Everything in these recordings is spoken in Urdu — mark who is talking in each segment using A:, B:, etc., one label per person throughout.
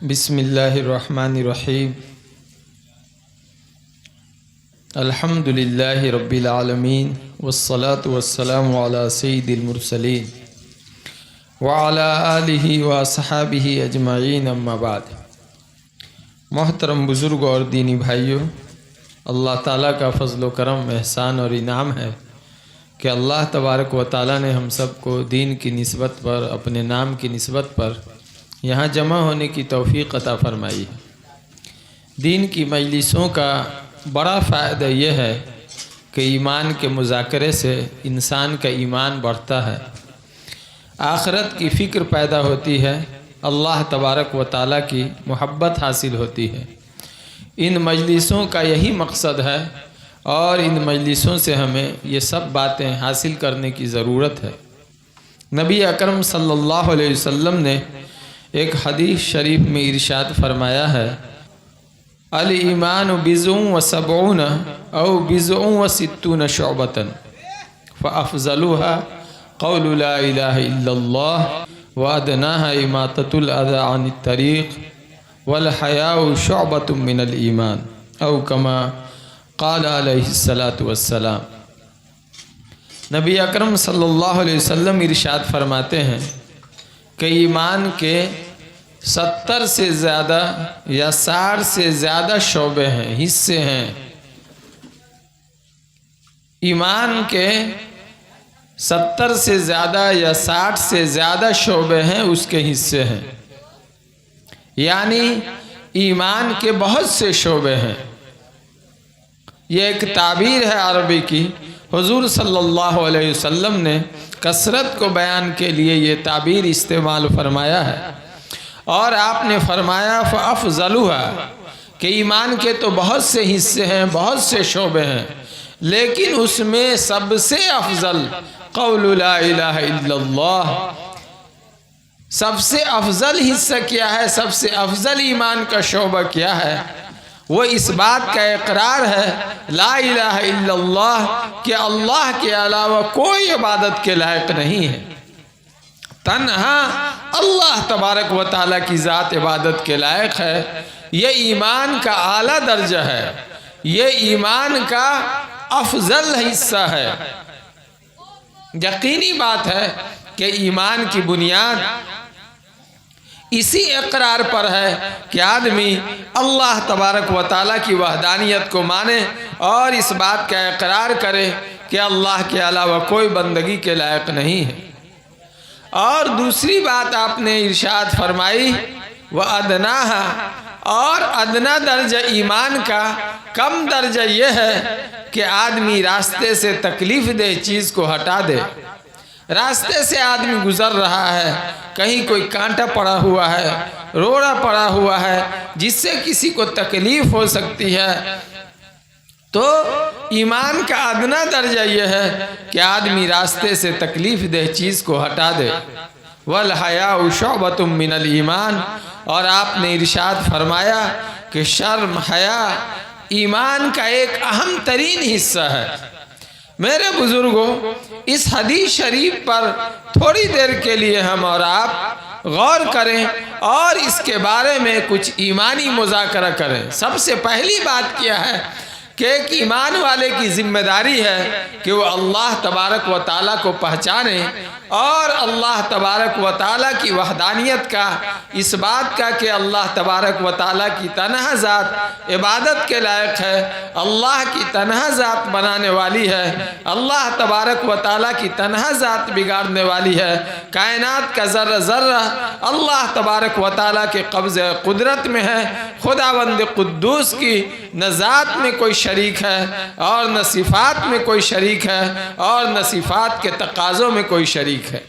A: بسم اللہ الرحمن الرحیم الحمد للہ رب العالمین والصلاة والسلام علی سید المرسلین وعلی آلہ واصحابہ اجمعین اما بعد۔ محترم بزرگ اور دینی بھائیوں، اللہ تعالیٰ کا فضل و کرم، احسان اور انعام ہے کہ اللہ تبارک و تعالیٰ نے ہم سب کو دین کی نسبت پر، اپنے نام کی نسبت پر یہاں جمع ہونے کی توفیق عطا فرمائی ہے۔ دین کی مجلسوں کا بڑا فائدہ یہ ہے کہ ایمان کے مذاکرے سے انسان کا ایمان بڑھتا ہے، آخرت کی فکر پیدا ہوتی ہے، اللہ تبارک و تعالیٰ کی محبت حاصل ہوتی ہے۔ ان مجلسوں کا یہی مقصد ہے اور ان مجلسوں سے ہمیں یہ سب باتیں حاصل کرنے کی ضرورت ہے۔ نبی اکرم صلی اللہ علیہ وسلم نے ایک حدیث شریف میں ارشاد فرمایا ہے، الایمان بضع و سبعون او بضع و ستون شعبۃ فافضلها قول لا الہ الا اللہ وادناها اماطۃ الاذی عن الطریق والحیاء شعبۃ من الایمان او کما قال علیہ الصلاۃ والسلام۔ نبی اکرم صلی اللہ علیہ وسلم ارشاد فرماتے ہیں کہ ایمان کے 70 سے زیادہ یا 60 سے زیادہ شعبے ہیں، حصے ہیں۔ ایمان کے 70 سے زیادہ یا 60 سے زیادہ شعبے ہیں، اس کے حصے ہیں، یعنی ایمان کے بہت سے شعبے ہیں۔ یہ ایک تعبیر ہے عربی کی، حضور صلی اللہ علیہ وسلم نے کثرت کو بیان کے لیے یہ تعبیر استعمال فرمایا ہے، اور آپ نے فرمایا فَأَفْضَلُهَا کہ ایمان کے تو بہت سے حصے ہیں، بہت سے شعبے ہیں، لیکن اس میں سب سے افضل قول لا الہ الا اللہ۔ سب سے افضل حصہ کیا ہے، سب سے افضل ایمان کا شعبہ کیا ہے؟ وہ اس بات کا اقرار ہے لا الہ الا اللہ کہ اللہ کے علاوہ کوئی عبادت کے لائق نہیں ہے، تنہا اللہ تبارک و تعالیٰ کی ذات عبادت کے لائق ہے۔ یہ ایمان کا اعلیٰ درجہ ہے، یہ ایمان کا افضل حصہ ہے۔ یقینی بات ہے کہ ایمان کی بنیاد اسی اقرار پر ہے کہ آدمی اللہ تبارک و تعالیٰ کی وحدانیت کو مانے اور اس بات کا اقرار کرے کہ اللہ کے علاوہ کوئی بندگی کے لائق نہیں ہے۔ اور دوسری بات آپ نے ارشاد فرمائی وَأَدْنَاهَا، اور ادنا درجہ ایمان کا کم درجہ یہ ہے کہ آدمی راستے سے تکلیف دہ چیز کو ہٹا دے۔ راستے سے آدمی گزر رہا ہے، کہیں کوئی کانٹا پڑا ہوا ہے، روڑا پڑا ہوا ہے جس سے کسی کو تکلیف ہو سکتی ہے، تو ایمان کا ادنا درجہ یہ ہے کہ آدمی راستے سے تکلیف دہ چیز کو ہٹا دے۔ والحیاء شعبۃ من الایمان، اور آپ نے ارشاد فرمایا کہ شرم، حیا ایمان کا ایک اہم ترین حصہ ہے۔ میرے بزرگوں، اس حدیث شریف پر تھوڑی دیر کے لیے ہم اور آپ غور کریں اور اس کے بارے میں کچھ ایمانی مذاکرہ کریں۔ سب سے پہلی بات کیا ہے کہ ایک ایمان والے کی ذمہ داری ہے کہ وہ اللہ تبارک و تعالیٰ کو پہچانے اور اللہ تبارک و تعالیٰ کی وحدانیت کا، اس بات کا کہ اللہ تبارک و تعالیٰ کی تنہا ذات عبادت کے لائق ہے، اللہ کی تنہا ذات بنانے والی ہے، اللہ تبارک و تعالیٰ کی تنہا ذات بگاڑنے والی ہے، کائنات کا ذرہ ذرہ اللہ تبارک و تعالیٰ کے قبضہ قدرت میں ہے، خداوند قدوس کی نہ ذات میں کوئی شریک ہے اور نہ صفات میں کوئی شریک ہے اور نہ صفات کے تقاضوں میں کوئی شریک ہے۔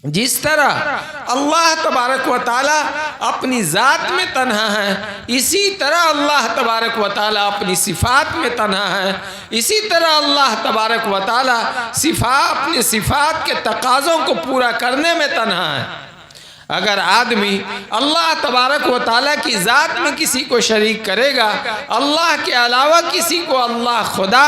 A: جس طرح اللہ تبارک و تعالیٰ اپنی ذات میں تنہا ہے، اسی طرح اللہ تبارک و تعالیٰ اپنی صفات میں تنہا ہے، اسی طرح اللہ تبارک و تعالیٰ اپنی صفات کے تقاضوں کو پورا کرنے میں تنہا ہے۔ اگر آدمی اللہ تبارک و تعالیٰ کی ذات میں کسی کو شریک کرے گا، اللہ کے علاوہ کسی کو اللہ خدا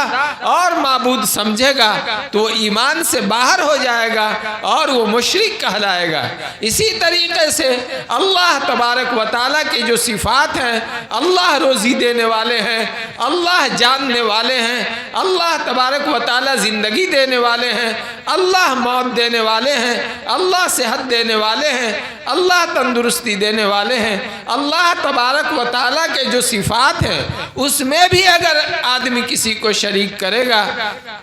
A: اور معبود سمجھے گا، تو وہ ایمان سے باہر ہو جائے گا اور وہ مشرک کہلائے گا۔ اسی طریقے سے اللہ تبارک و تعالیٰ کے جو صفات ہیں، اللہ روزی دینے والے ہیں، اللہ جاننے والے ہیں، اللہ تبارک و تعالیٰ زندگی دینے والے ہیں، اللہ موت دینے والے ہیں، اللہ صحت دینے والے ہیں، اللہ تندرستی دینے والے ہیں، اللہ تبارک و تعالیٰ کے جو صفات ہیں اس میں بھی اگر آدمی کسی کو شریک کرے گا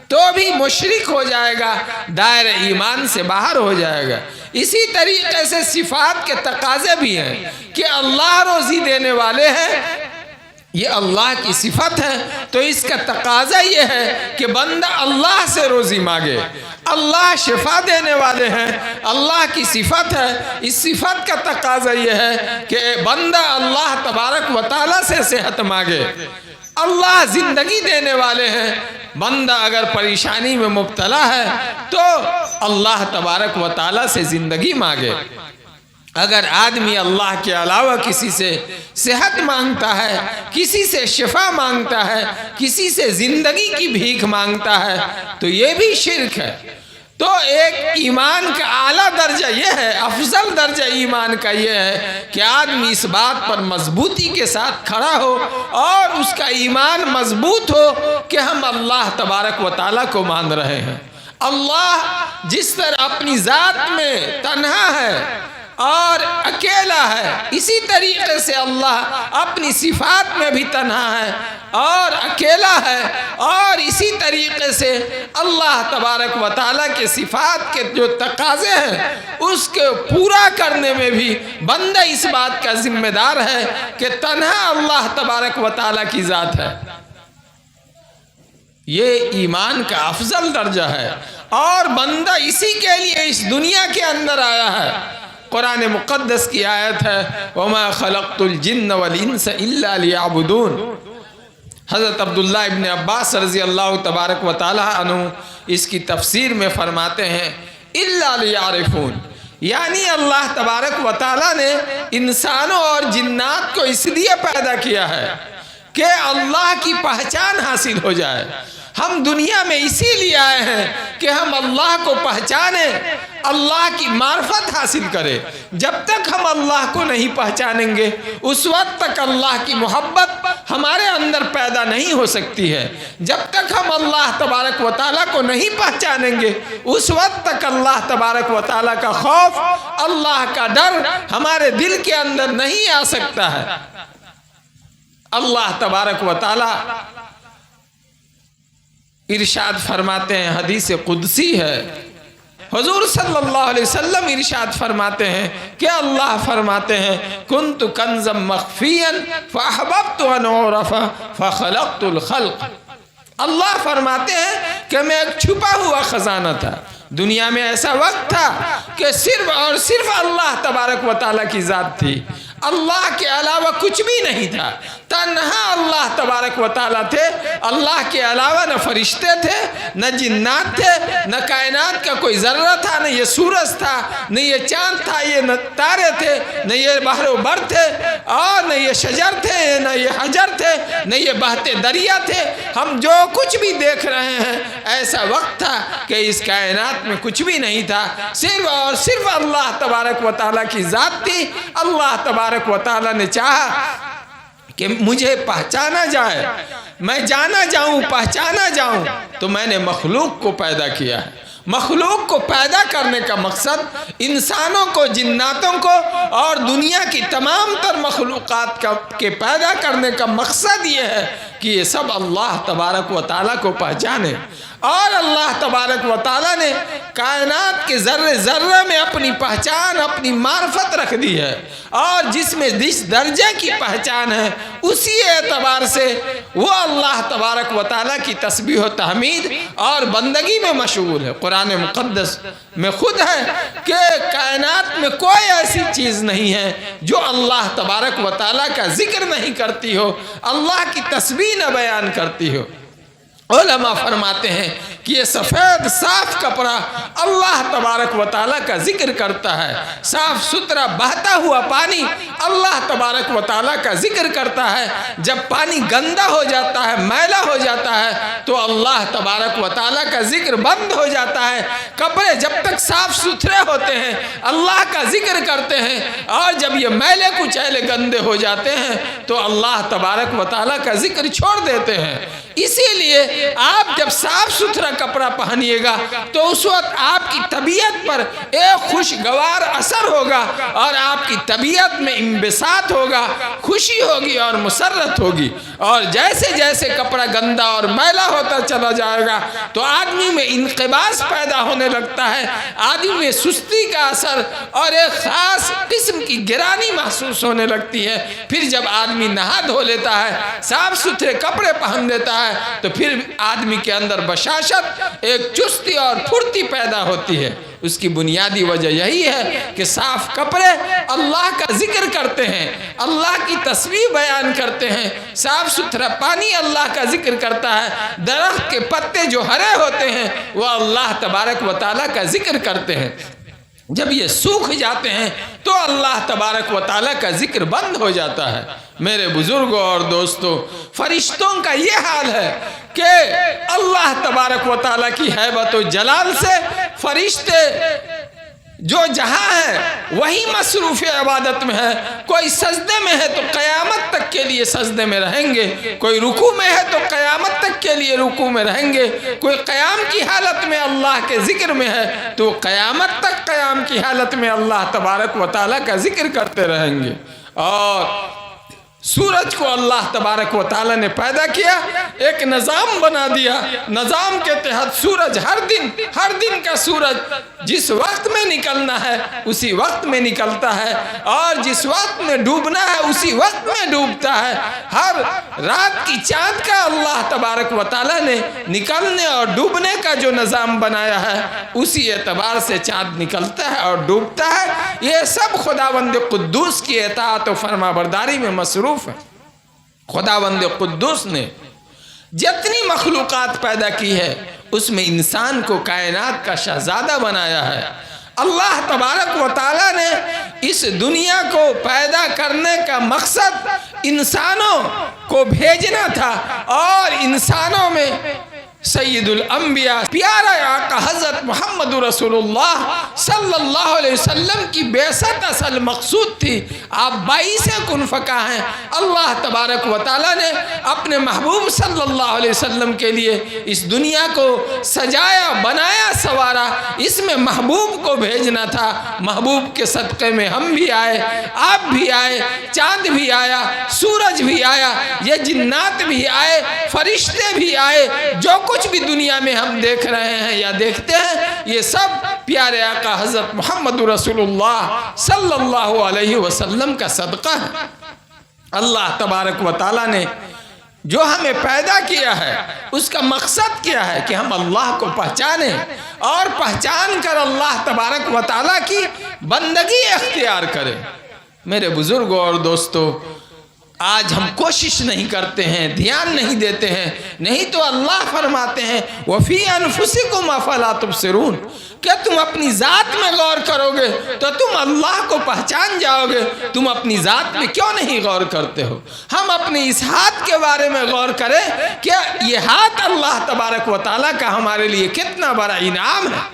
A: تو بھی مشرک ہو جائے گا، دائرہ ایمان سے باہر ہو جائے گا۔ اسی طریقے سے صفات کے تقاضے بھی ہیں کہ اللہ روزی دینے والے ہیں، یہ اللہ کی صفت ہے، تو اس کا تقاضا یہ ہے کہ بندہ اللہ سے روزی مانگے۔ اللہ شفا دینے والے ہیں، اللہ کی صفت ہے، اس صفت کا تقاضا یہ ہے کہ بندہ اللہ تبارک و تعالیٰ سے صحت مانگے۔ اللہ زندگی دینے والے ہیں، بندہ اگر پریشانی میں مبتلا ہے تو اللہ تبارک و تعالیٰ سے زندگی مانگے۔ اگر آدمی اللہ کے علاوہ کسی سے صحت مانگتا ہے، کسی سے شفا مانگتا ہے، کسی سے زندگی کی بھیک مانگتا ہے تو یہ بھی شرک ہے۔ تو ایک ایمان کا اعلیٰ درجہ یہ ہے، افضل درجہ ایمان کا یہ ہے کہ آدمی اس بات پر مضبوطی کے ساتھ کھڑا ہو اور اس کا ایمان مضبوط ہو کہ ہم اللہ تبارک و تعالیٰ کو مان رہے ہیں۔ اللہ جس طرح اپنی ذات میں تنہا ہے اور اکیلا ہے، اسی طریقے سے اللہ اپنی صفات میں بھی تنہا ہے اور اکیلا ہے، اور اسی طریقے سے اللہ تبارک و تعالیٰ کے صفات کے جو تقاضے ہیں اس کے پورا کرنے میں بھی بندہ اس بات کا ذمہ دار ہے کہ تنہا اللہ تبارک و تعالیٰ کی ذات ہے۔ یہ ایمان کا افضل درجہ ہے اور بندہ اسی کے لیے اس دنیا کے اندر آیا ہے۔ قرآن مقدس کی آیت ہے وَمَا خَلَقْتُ الْجِنَّ وَالْإِنسَ إِلَّا لِيَعْبُدُونَ۔ حضرت عبداللہ ابن عباس رضی اللہ تبارک و تعالیٰ عنہ اس کی تفسیر میں فرماتے ہیں إِلَّا لِيَعْرِفُونَ، یعنی اللہ تبارک و تعالیٰ نے انسانوں اور جنات کو اس لیے پیدا کیا ہے کہ اللہ کی پہچان حاصل ہو جائے۔ ہم دنیا میں اسی لیے آئے ہیں کہ ہم اللہ کو پہچانیں، اللہ کی معرفت حاصل کریں۔ جب تک ہم اللہ کو نہیں پہچانیں گے اس وقت تک اللہ کی محبت ہمارے اندر پیدا نہیں ہو سکتی ہے۔ جب تک ہم اللہ تبارک و تعالیٰ کو نہیں پہچانیں گے اس وقت تک اللہ تبارک و تعالیٰ کا خوف، اللہ کا ڈر ہمارے دل کے اندر نہیں آ سکتا ہے۔ اللہ تبارک و تعالیٰ ارشاد فرماتے ہیں، حدیث قدسی ہے، حضور صلی اللہ علیہ وسلم ارشاد فرماتے ہیں کہ اللہ فرماتے ہیں کنت کنزا مخفیا فاحببت ان اعرف فخلقت الخلق۔ اللہ فرماتے ہیں کہ میں ایک چھپا ہوا خزانہ تھا، دنیا میں ایسا وقت تھا کہ صرف اور صرف اللہ تبارک و تعالیٰ کی ذات تھی، اللہ کے علاوہ کچھ بھی نہیں تھا، تنہا اللہ تبارک و تعالیٰ تھے۔ اللہ کے علاوہ نہ فرشتے تھے، نہ جنات تھے، نہ کائنات کا کوئی ذرہ تھا، نہ یہ سورج تھا، نہ یہ چاند تھا، یہ نہ تارے تھے، نہ یہ بحر و بر تھے، اور نہ یہ شجر تھے، نہ یہ حجر تھے، نہ یہ بہتے دریا تھے۔ ہم جو کچھ بھی دیکھ رہے ہیں ایسا وقت تھا کہ اس کائنات میں کچھ بھی نہیں تھا، صرف اور صرف اللہ تبارک و تعالیٰ کی ذات تھی۔ اللہ تبارک و تعالیٰ نے چاہا کہ مجھے پہچانا جائے، میں جانا جاؤں، پہچانا جاؤں، تو میں نے مخلوق کو پیدا کیا ہے۔ مخلوق کو پیدا کرنے کا مقصد انسانوں کو، جناتوں کو اور دنیا کی تمام تر مخلوقات کے پیدا کرنے کا مقصد یہ ہے کہ یہ سب اللہ تبارک و تعالیٰ کو پہچانے۔ اور اللہ تبارک و تعالیٰ نے کائنات کے ذرے ذرے میں اپنی پہچان، اپنی معرفت رکھ دی ہے، اور جس میں جس درجے کی پہچان ہے اسی اعتبار سے وہ اللہ تبارک و تعالیٰ کی تسبیح و تحمید اور بندگی میں مشغول ہے۔ قرآن مقدس میں خود ہے کہ کائنات میں کوئی ایسی چیز نہیں ہے جو اللہ تبارک و تعالیٰ کا ذکر نہیں کرتی ہو، اللہ کی تسبیح نہ بیان کرتی ہو۔ علماء فرماتے ہیں کہ یہ سفید صاف کپڑا اللہ تبارک و تعالیٰ کا ذکر کرتا ہے، صاف ستھرا بہتا ہوا پانی اللہ تبارک و تعالیٰ کا ذکر کرتا ہے۔ جب پانی گندا ہو جاتا ہے، میلا ہو جاتا ہے، تو اللہ تبارک و تعالیٰ کا ذکر بند ہو جاتا ہے۔ کپڑے جب تک صاف ستھرے ہوتے ہیں اللہ کا ذکر کرتے ہیں، اور جب یہ میلے کچیلے گندے ہو جاتے ہیں تو اللہ تبارک و تعالیٰ کا ذکر چھوڑ دیتے ہیں۔ اسی لیے آپ جب صاف ستھرا کپڑا پہنیے گا تو اس وقت آپ کی طبیعت پر ایک خوشگوار اثر ہوگا، اور آپ کی طبیعت میں انبساط ہوگا، خوشی ہوگی اور مسرت ہوگی۔ اور جیسے جیسے کپڑا گندا اور میلا ہوتا چلا جائے گا تو آدمی میں انقباض پیدا ہونے لگتا ہے، آدمی میں سستی کا اثر اور ایک خاص قسم کی گرانی محسوس ہونے لگتی ہے۔ پھر جب آدمی نہا دھو لیتا ہے، صاف ستھرے کپڑے پہن لیتا ہے، تو پھر آدمی کے اندر بشاشت، ایک چستی اور پھرتی پیدا ہوتی ہے۔ اس کی بنیادی وجہ یہی ہے کہ صاف کپڑے اللہ کا ذکر کرتے ہیں، اللہ کی تسبیح بیان کرتے ہیں، صاف ستھرا پانی اللہ کا ذکر کرتا ہے، درخت کے پتے جو ہرے ہوتے ہیں وہ اللہ تبارک و تعالیٰ کا ذکر کرتے ہیں۔ جب یہ سوکھ جاتے ہیں تو اللہ تبارک و تعالیٰ کا ذکر بند ہو جاتا ہے۔ میرے بزرگوں اور دوستوں، فرشتوں کا یہ حال ہے کہ اللہ تبارک و تعالیٰ کی ہیبت و جلال سے فرشتے جو جہاں ہے وہی مصروف عبادت میں ہے۔ کوئی سجدے میں ہے تو قیامت تک کے لیے سجدے میں رہیں گے، کوئی رکوع میں ہے تو قیامت تک کے لیے رکوع میں رہیں گے، کوئی قیام کی حالت میں اللہ کے ذکر میں ہے تو قیامت تک قیام کی حالت میں اللہ تبارک و تعالیٰ کا ذکر کرتے رہیں گے۔ اور سورج کو اللہ تبارک و تعالیٰ نے پیدا کیا، ایک نظام بنا دیا۔ نظام کے تحت سورج ہر دن کا سورج جس وقت میں نکلنا ہے اسی وقت میں نکلتا ہے، اور جس وقت میں ڈوبنا ہے اسی وقت میں ڈوبتا ہے۔ ہر رات کی چاند کا اللہ تبارک و تعالیٰ نے نکلنے اور ڈوبنے کا جو نظام بنایا ہے اسی اعتبار سے چاند نکلتا ہے اور ڈوبتا ہے۔ یہ سب خداوند قدوس کی اطاعت و فرما برداری میں مصروف ہے۔ خداوند قدوس نے جتنی مخلوقات پیدا کی ہے اس میں انسان کو کائنات کا شہزادہ بنایا ہے۔ اللہ تبارک و تعالیٰ نے اس دنیا کو پیدا کرنے کا مقصد انسانوں کو بھیجنا تھا، اور انسانوں میں سید الانبیاء پیارا آقا حضرت محمد رسول اللہ صلی اللہ علیہ وسلم کی بعثت اصل مقصود تھی۔ آپ باعث کن فکا ہیں۔ اللہ تبارک و تعالیٰ نے اپنے محبوب صلی اللہ علیہ وسلم کے لیے اس دنیا کو سجایا، بنایا، سوارا۔ اس میں محبوب کو بھیجنا تھا۔ محبوب کے صدقے میں ہم بھی آئے، آپ بھی آئے، چاند بھی آیا، سورج بھی آیا، یہ جنات بھی آئے، فرشتے بھی آئے۔ جو کچھ بھی دنیا میں ہم دیکھ رہے ہیں یا دیکھتے ہیں یہ سب پیارے آقا حضرت محمد رسول اللہ صلی اللہ علیہ وسلم کا صدقہ ہے۔ اللہ تبارک و تعالیٰ نے جو ہمیں پیدا کیا ہے اس کا مقصد کیا ہے کہ ہم اللہ کو پہچانیں، اور پہچان کر اللہ تبارک و تعالیٰ کی بندگی اختیار کریں۔ میرے بزرگوں اور دوستوں، آج ہم کوشش نہیں کرتے ہیں، دھیان نہیں دیتے ہیں، نہیں تو اللہ فرماتے ہیں وَفِي أَنفُسِكُمْ أَفَلَا تُبْصِرُونَ، کہ تم اپنی ذات میں غور کرو گے تو تم اللہ کو پہچان جاؤ گے۔ تم اپنی ذات میں کیوں نہیں غور کرتے ہو؟ ہم اپنے اس ہاتھ کے بارے میں غور کریں کہ یہ ہاتھ اللہ تبارک و تعالیٰ کا ہمارے لیے کتنا بڑا انعام ہے۔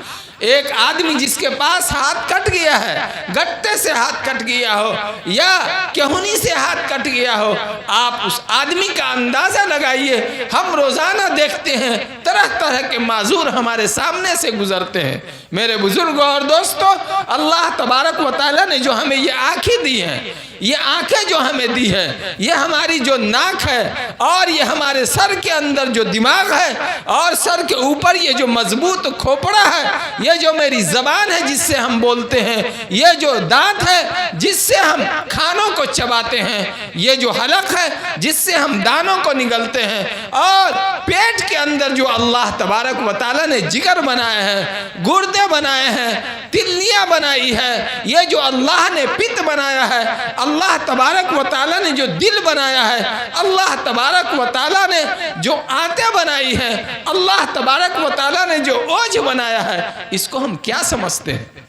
A: ایک آدمی جس کے پاس ہاتھ کٹ گیا ہے، گٹے سے ہاتھ کٹ گیا ہو یا کہونی سے ہاتھ کٹ گیا ہو، آپ اس آدمی کا اندازہ لگائیے۔ ہم روزانہ دیکھتے ہیں طرح طرح کے معذور ہمارے سامنے سے گزرتے ہیں۔ میرے بزرگوں اور دوستوں، اللہ تبارک و تعالیٰ نے جو ہمیں یہ آنکھیں دی ہیں، یہ آنکھیں جو ہمیں دی ہے، یہ ہماری جو ناک ہے، اور یہ ہمارے سر کے اندر جو دماغ ہے، اور سر کے اوپر یہ جو مضبوط کھوپڑا ہے، یہ یہ جو میری زبان ہے جس سے ہم بولتے ہیں، یہ جو دانت ہے جس سے ہم کھانوں کو چباتے ہیں، یہ جو حلق ہے جس سے ہم دانوں کو نگلتے ہیں، اور پیٹ کے اندر جو اللہ تبارک و تعالیٰ نے جگر بنایا ہے، گردے بنائے ہیں، تلیاں بنائی ہے، یہ جو اللہ نے پت بنایا ہے، اللہ تبارک و تعالیٰ نے جو دل بنایا ہے، اللہ تبارک و تعالیٰ نے جو آنتیں بنائی ہیں، اللہ تبارک و تعالیٰ نے جو اوجھ بنایا ہے، اس کو ہم کیا سمجھتے ہیں؟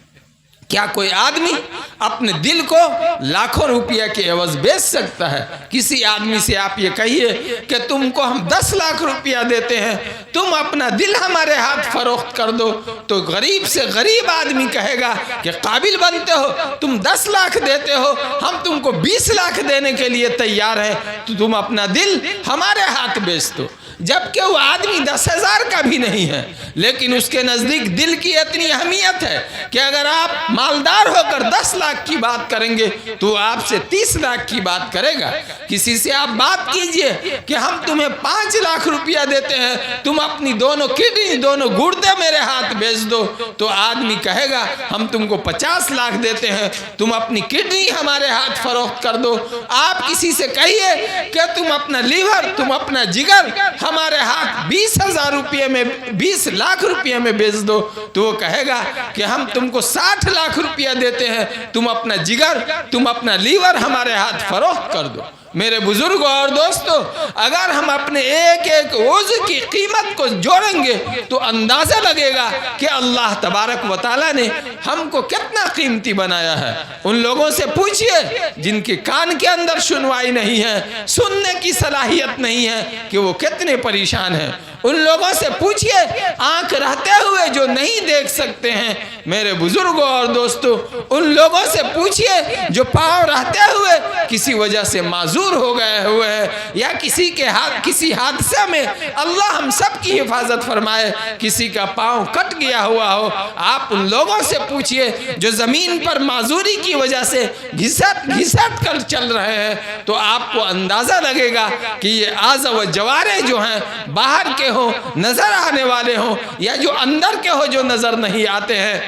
A: کیا کوئی آدمی اپنے دل کو لاکھوں روپیہ کے عوض بیچ سکتا ہے؟ کسی آدمی سے آپ یہ کہیے کہ تم کو ہم 10 لاکھ روپیہ دیتے ہیں، تم اپنا دل ہمارے ہاتھ فروخت کر دو، تو غریب سے غریب آدمی کہے گا کہ قابل بنتے ہو، تم 10 لاکھ دیتے ہو، ہم تم کو 20 لاکھ دینے کے لیے تیار ہیں، تو تم اپنا دل ہمارے ہاتھ بیچ دو۔ جبکہ وہ آدمی 10,000 کا بھی نہیں ہے، لیکن اس کے نزدیک دل کی اتنی اہمیت ہے کہ اگر آپ مالدار ہو کر 10 لاکھ کی بات کریں گے تو آپ سے 30 لاکھ کی بات کرے گا۔ کسی سے آپ بات کیجئے کہ ہم تمہیں 5 لاکھ روپیہ دیتے ہیں، تم اپنی دونوں کڈنی، دونوں گردے میرے ہاتھ بیچ دو، تو آدمی کہے گا ہم تم کو 50 لاکھ دیتے ہیں، تم اپنی کڈنی ہمارے ہاتھ فروخت کر دو۔ آپ کسی سے کہیے کہ تم اپنا لیور، تم اپنا جگر ہمارے ہاتھ 20,000 روپیے میں، 20 لاکھ روپیے میں بیچ دو، تو وہ کہے گا کہ ہم تم کو 60 لاکھ روپیہ دیتے ہیں، تم اپنا جگر، تم اپنا لیور ہمارے ہاتھ فروخت کر دو۔ میرے بزرگوں اور دوستوں، اگر ہم اپنے ایک ایک عضو کی قیمت کو جوڑیں گے تو اندازہ لگے گا کہ اللہ تبارک و تعالیٰ نے ہم کو کتنا قیمتی بنایا ہے۔ ان لوگوں سے پوچھئے جن کے کان کے اندر سنوائی نہیں ہے، سننے کی صلاحیت نہیں ہے، کہ وہ کتنے پریشان ہیں۔ ان لوگوں سے پوچھئے آنکھ رہتے ہوئے جو نہیں دیکھ سکتے ہیں۔ میرے بزرگوں اور دوستوں، ان لوگوں سے پوچھئے جو پاؤں رہتے ہوئے کسی وجہ سے معذور ہو گئے ہوئے ہیں، یا کسی حادثہ میں اللہ ہم سب کی حفاظت فرمائے کسی کا پاؤں کٹ گیا ہوا ہو۔ آپ ان لوگوں سے پوچھئے جو زمین پر معذوری کی وجہ سے گھسٹ کر چل رہے ہیں، تو آپ کو اندازہ لگے گا کہ یہ اعضاء و جوارح جو ہیں، باہر کے ہوں، نظر آنے والے ہوں، یا جو اندر کے ہو جو نظر نہیں آتے ہیں،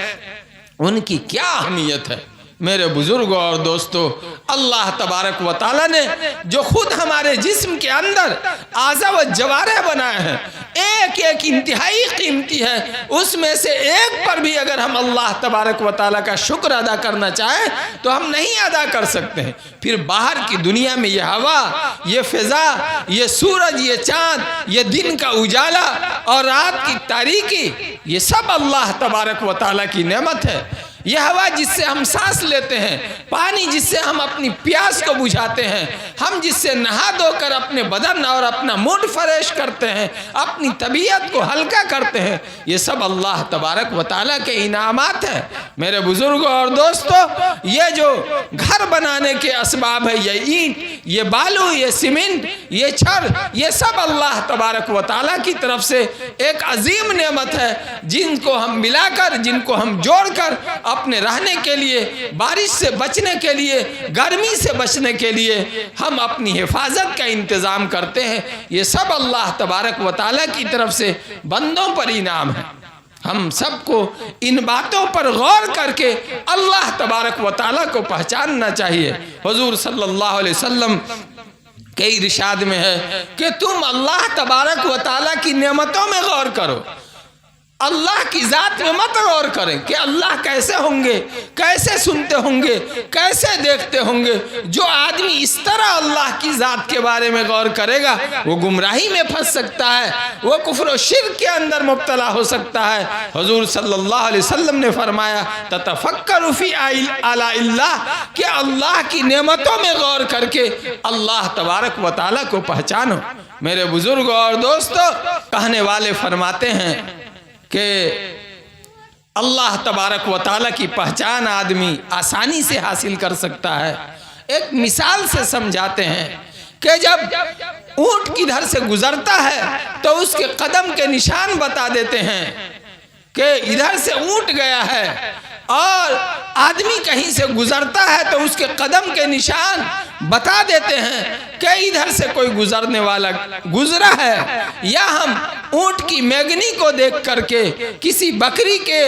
A: ان کی کیا اہمیت ہے۔ میرے بزرگوں اور دوستوں، اللہ تبارک و تعالیٰ نے جو خود ہمارے جسم کے اندر اعضاء و جوارح بنائے ہیں، ایک ایک انتہائی قیمتی ہے، اس میں سے ایک پر بھی اگر ہم اللہ تبارک و تعالیٰ کا شکر ادا کرنا چاہیں تو ہم نہیں ادا کر سکتے ہیں۔ پھر باہر کی دنیا میں یہ ہوا، یہ فضا، یہ سورج، یہ چاند، یہ دن کا اجالا اور رات کی تاریکی، یہ سب اللہ تبارک و تعالیٰ کی نعمت ہے۔ یہ ہوا جس سے ہم سانس لیتے ہیں، پانی جس سے ہم اپنی پیاس کو بجھاتے ہیں، ہم جس سے نہا دھو کر اپنے بدن اور اپنا موڈ فریش کرتے ہیں، اپنی طبیعت کو ہلکا کرتے ہیں، یہ سب اللہ تبارک و تعالیٰ کے انعامات ہیں۔ میرے بزرگوں اور دوستوں، یہ جو گھر بنانے کے اسباب ہے، یہ اینٹ، یہ بالو، یہ سیمنٹ، یہ چھر، یہ سب اللہ تبارک و تعالیٰ کی طرف سے ایک عظیم نعمت ہے، جن کو ہم ملا کر، جن کو ہم جوڑ کر اپنے رہنے کے لیے، بارش سے بچنے کے لیے، گرمی سے بچنے کے لیے ہم اپنی حفاظت کا انتظام کرتے ہیں۔ یہ سب اللہ تبارک و تعالیٰ کی طرف سے بندوں پر انعام ہے۔ ہم سب کو ان باتوں پر غور کر کے اللہ تبارک و تعالیٰ کو پہچاننا چاہیے۔ حضور صلی اللہ علیہ وسلم کے ارشاد میں ہے کہ تم اللہ تبارک و تعالیٰ کی نعمتوں میں غور کرو، اللہ کی ذات میں مت غور کریں کہ اللہ کیسے ہوں گے، کیسے سنتے ہوں گے، کیسے دیکھتے ہوں گے۔ جو آدمی اس طرح اللہ کی ذات کے بارے میں غور کرے گا وہ گمراہی میں پھنس سکتا ہے، وہ کفر و شرک کے اندر مبتلا ہو سکتا ہے۔ حضور صلی اللہ علیہ وسلم نے فرمایا تتفکر فی آلاء اللہ، کہ اللہ کی نعمتوں میں غور کر کے اللہ تبارک و تعالیٰ کو پہچانو۔ میرے بزرگوں اور دوستو، کہنے والے فرماتے ہیں کہ اللہ تبارک و تعالیٰ کی پہچان آدمی آسانی سے حاصل کر سکتا ہے۔ ایک مثال سے سمجھاتے ہیں کہ جب اونٹ کدھر سے گزرتا ہے تو اس کے قدم کے نشان بتا دیتے ہیں کہ ادھر سے اونٹ گیا ہے، اور آدمی کہیں سے گزرتا ہے تو اس کے قدم کے نشان بتا دیتے ہیں کہ ادھر سے کوئی گزرنے والا گزرا ہے، یا ہم اونٹ کی میگنی کو دیکھ کر کے، کسی بکری کے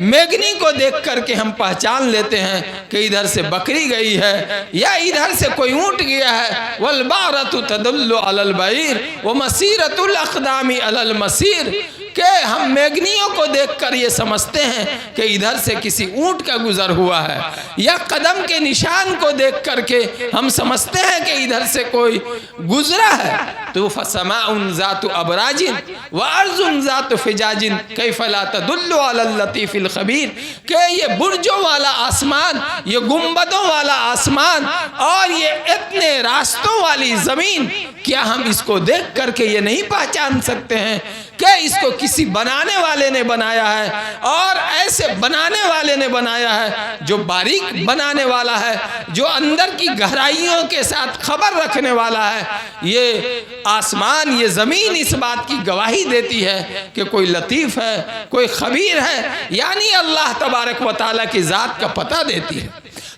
A: میگنی کو دیکھ کر کے ہم پہچان لیتے ہیں کہ ادھر سے بکری گئی ہے یا ادھر سے کوئی اونٹ گیا ہے۔ وَالْبَعْرَةُ تَدُلُّ عَلَى الْبَعِيرِ وَمَسِيرَةُ الْأَقْدَامِ عَلَى الْمَسِيرِ، کہ ہم میگنیوں کو دیکھ کر یہ سمجھتے ہیں کہ ادھر سے کسی اونٹ کا گزر ہوا ہے، یا قدم کے نشان کو دیکھ کر کے ہم سمجھتے ہیں کہ ادھر سے کوئی گزرا ہے۔ تو فَسَمَاءٌ ذَاتُ أَبْرَاجٍ وَأَرْضٌ ذَاتُ فِجَاجٍ كَيْفَ لَا تَدُلُّ عَلَى اللَّطِيفِ الْخَبِيرِ، کہ یہ برجوں والا آسمان، یہ گنبدوں والا آسمان اور یہ اتنے راستوں والی زمین، کیا ہم اس کو دیکھ کر کے یہ نہیں پہچان سکتے ہیں کہ اس کو کسی بنانے والے نے بنایا ہے، اور ایسے بنانے والے نے بنایا ہے جو باریک بنانے والا ہے، جو اندر کی گہرائیوں کے ساتھ خبر رکھنے والا ہے۔ یہ آسمان، یہ زمین اس بات کی گواہی دیتی ہے کہ کوئی لطیف ہے، کوئی خبیر ہے، یعنی اللہ تبارک و تعالیٰ کی ذات کا پتہ دیتی ہے۔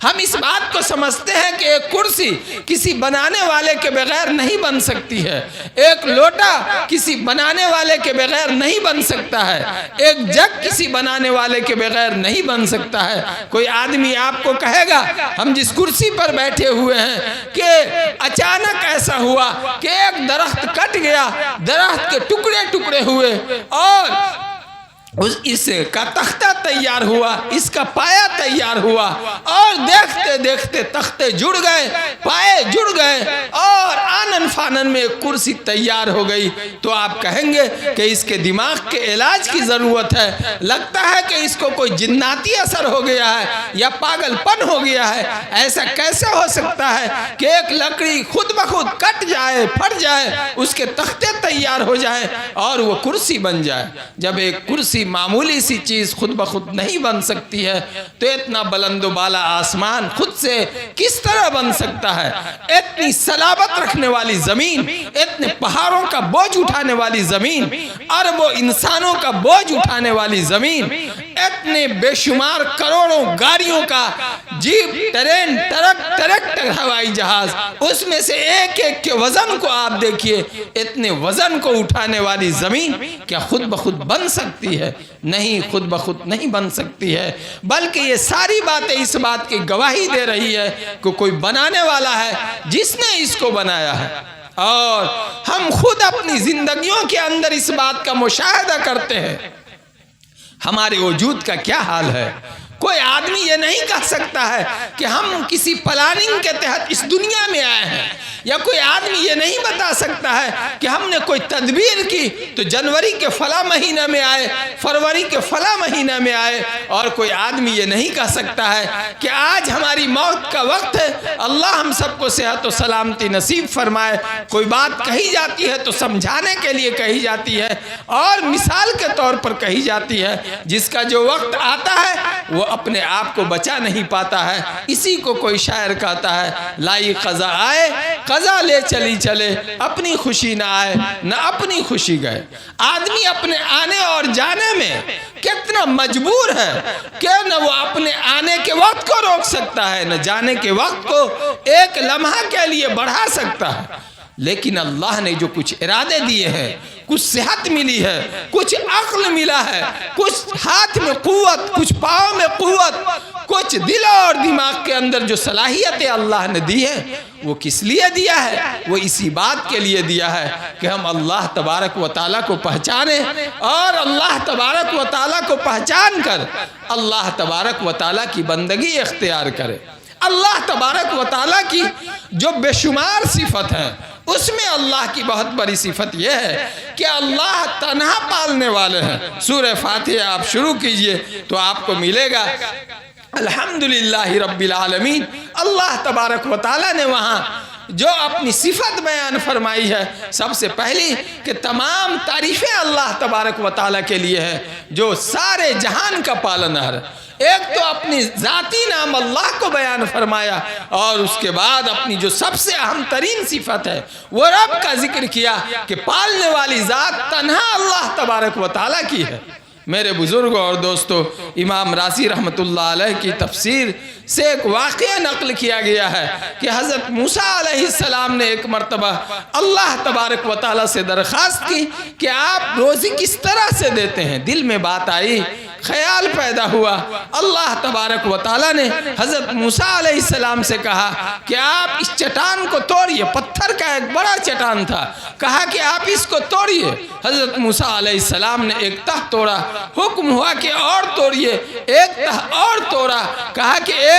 A: ہم اس بات کو سمجھتے ہیں کہ ایک کرسی کسی بنانے والے کے بغیر نہیں بن سکتی ہے، ایک لوٹا کسی بنانے والے کے بغیر نہیں بن سکتا ہے، ایک جگ کسی بنانے والے کے بغیر نہیں بن سکتا ہے۔ کوئی آدمی آپ کو کہے گا ہم جس کرسی پر بیٹھے ہوئے ہیں کہ اچانک ایسا ہوا کہ ایک درخت کٹ گیا، درخت کے ٹکڑے ٹکڑے ہوئے اور اس کا تختہ تیار ہوا، اس کا پایا تیار ہوا، اور دیکھتے دیکھتے تختے جڑ گئے، پائے جڑ گئے، اور آنن فانن میں ایک کرسی تیار ہو گئی، تو آپ کہیں گے کہ اس کے دماغ کے علاج کی ضرورت ہے، لگتا ہے کہ اس کو کوئی جناتی اثر ہو گیا ہے یا پاگل پن ہو گیا ہے۔ ایسا کیسے ہو سکتا ہے کہ ایک لکڑی خود بخود کٹ جائے، پھٹ جائے، اس کے تختے تیار ہو جائیں اور وہ کرسی بن جائے؟ جب ایک کرسی معمولی سی چیز خود بخود نہیں بن سکتی ہے تو اتنا بلند و بالا آسمان خود سے کس طرح بن سکتا ہے؟ اتنی صلابت رکھنے والی زمین، اتنے پہاڑوں کا بوجھ اٹھانے والی زمین، اربوں انسانوں کا بوجھ اٹھانے والی زمین، اتنے بے شمار کروڑوں گاڑیوں کا جیپ، ٹرین، ٹریکٹر، ہوائی جہاز، اس میں سے ایک ایک کے وزن کو آپ دیکھیے، اتنے وزن کو اٹھانے والی زمین کیا خود بخود بن سکتی ہے؟ نہیں، خود بخود نہیں بن سکتی ہے، بلکہ یہ ساری باتیں اس بات کی گواہی دے رہی ہے کہ کوئی بنانے والا ہے جس نے اس کو بنایا ہے۔ اور ہم خود اپنی زندگیوں کے اندر اس بات کا مشاہدہ کرتے ہیں، ہمارے وجود کا کیا حال ہے۔ کوئی آدمی یہ نہیں کہہ سکتا ہے کہ ہم کسی پلاننگ کے تحت اس دنیا میں آئے ہیں، یا کوئی آدمی یہ نہیں بتا سکتا ہے کہ ہم نے کوئی تدبیر کی تو جنوری کے فلاں مہینہ میں آئے، فروری کے فلاں مہینہ میں آئے، اور کوئی آدمی یہ نہیں کہہ سکتا ہے کہ آج ہماری موت کا وقت ہے، اللہ ہم سب کو صحت و سلامتی نصیب فرمائے۔ کوئی بات کہی جاتی ہے تو سمجھانے کے لیے کہی جاتی ہے اور مثال کے طور پر کہی جاتی ہے، جس کا جو وقت آتا ہے وہ اپنے آپ کو بچا نہیں پاتا ہے۔ اسی کو کوئی شاعر کہتا ہے، لائی قضا آئے قضا لے چلی چلے، اپنی خوشی نہ آئے نہ اپنی خوشی گئے۔ آدمی اپنے آنے اور جانے میں کتنا مجبور ہے کہ نہ وہ اپنے آنے کے وقت کو روک سکتا ہے، نہ جانے کے وقت کو ایک لمحہ کے لیے بڑھا سکتا ہے۔ لیکن اللہ نے جو کچھ ارادے دیے ہیں، کچھ صحت ملی ہے، کچھ عقل ملا ہے، کچھ ہاتھ میں قوت، کچھ پاؤں میں قوت، کچھ دل اور دماغ کے اندر جو صلاحیتیں اللہ نے دی ہیں، وہ کس لیے دیا ہے؟ وہ اسی بات کے لیے دیا ہے کہ ہم اللہ تبارک و تعالیٰ کو پہچانیں، اور اللہ تبارک و تعالیٰ کو پہچان کر اللہ تبارک و تعالیٰ کی بندگی اختیار کریں۔ اللہ تبارک و تعالیٰ کی جو بے شمار صفت ہیں، اس میں اللہ کی بہت بڑی صفت یہ ہے کہ اللہ تنہا پالنے والے ہیں۔ سورہ فاتحہ آپ شروع کیجئے تو آپ کو ملے گا الحمدللہ رب العالمین۔ اللہ تبارک و تعالیٰ نے وہاں جو اپنی صفت بیان فرمائی ہے، سب سے پہلی کہ تمام تعریفیں اللہ تبارک و تعالیٰ کے لیے ہے جو سارے جہان کا پالنہار ہے۔ ایک تو اپنی ذاتی نام اللہ کو بیان فرمایا، اور اس کے بعد اپنی جو سب سے اہم ترین صفت ہے وہ رب کا ذکر کیا کہ پالنے والی ذات تنہا اللہ تبارک و تعالیٰ کی ہے۔ میرے بزرگوں اور دوستو، امام رازی رحمۃ اللہ علیہ کی تفسیر سے ایک واقعہ نقل کیا گیا ہے کہ حضرت موسیٰ علیہ السلام نے ایک مرتبہ اللہ تبارک و تعالیٰ سے درخواست کی کہ آپ روزی کس طرح سے دیتے ہیں۔ دل میں بات آئی، خیال پیدا ہوا، اللہ تبارک و تعالیٰ نے حضرت موسیٰ علیہ السلام سے کہا کہ آپ اس چٹان کو توڑیے۔ پتھر کا ایک بڑا چٹان تھا، کہا کہ آپ اس کو توڑیے۔ حضرت موسیٰ علیہ السلام نے ایک تہ توڑا، حکم ہوا کہ اور توڑیے، ایک تہ اور توڑا، کہا کہ ایک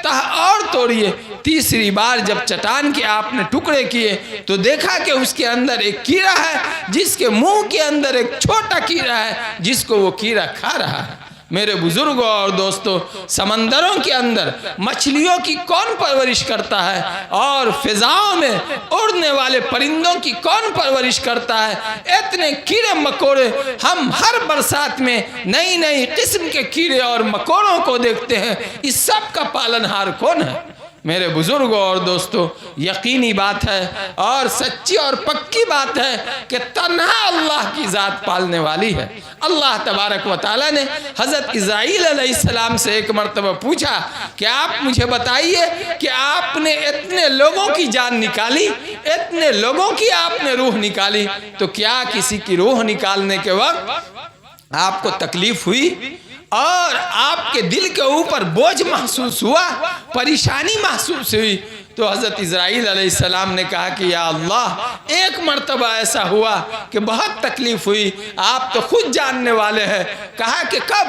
A: تہ اور توڑیے۔ تیسری بار جب چٹان کے آپ نے ٹکڑے کیے تو دیکھا کہ اس کے اندر ایک کیڑا ہے، جس کے منہ کے اندر ایک چھوٹا کیڑا ہے جس کو وہ کیڑا کھا رہا ہے۔ میرے بزرگوں اور دوستوں، سمندروں کے اندر مچھلیوں کی کون پرورش کرتا ہے اور فضاؤں میں اڑنے والے پرندوں کی کون پرورش کرتا ہے؟ اتنے کیڑے مکوڑے، ہم ہر برسات میں نئی نئی قسم کے کیڑے اور مکوڑوں کو دیکھتے ہیں، اس سب کا پالنہار کون ہے؟ میرے بزرگوں اور دوستوں، یقینی بات ہے اور سچی اور پکی بات ہے کہ تنہا اللہ کی ذات پالنے والی ہے۔ اللہ تبارک و تعالیٰ نے حضرت اسرائیل علیہ السلام سے ایک مرتبہ پوچھا کہ آپ مجھے بتائیے کہ آپ نے اتنے لوگوں کی جان نکالی، اتنے لوگوں کی آپ نے روح نکالی، تو کیا کسی کی روح نکالنے کے وقت آپ کو تکلیف ہوئی اور آپ کے دل کے اوپر بوجھ محسوس ہوا، پریشانی محسوس ہوئی؟ تو حضرت اسرائیل علیہ السلام نے کہا کہ یا اللہ، ایک مرتبہ ایسا ہوا کہ بہت تکلیف ہوئی، آپ تو خود جاننے والے ہیں۔ کہا کہ کب؟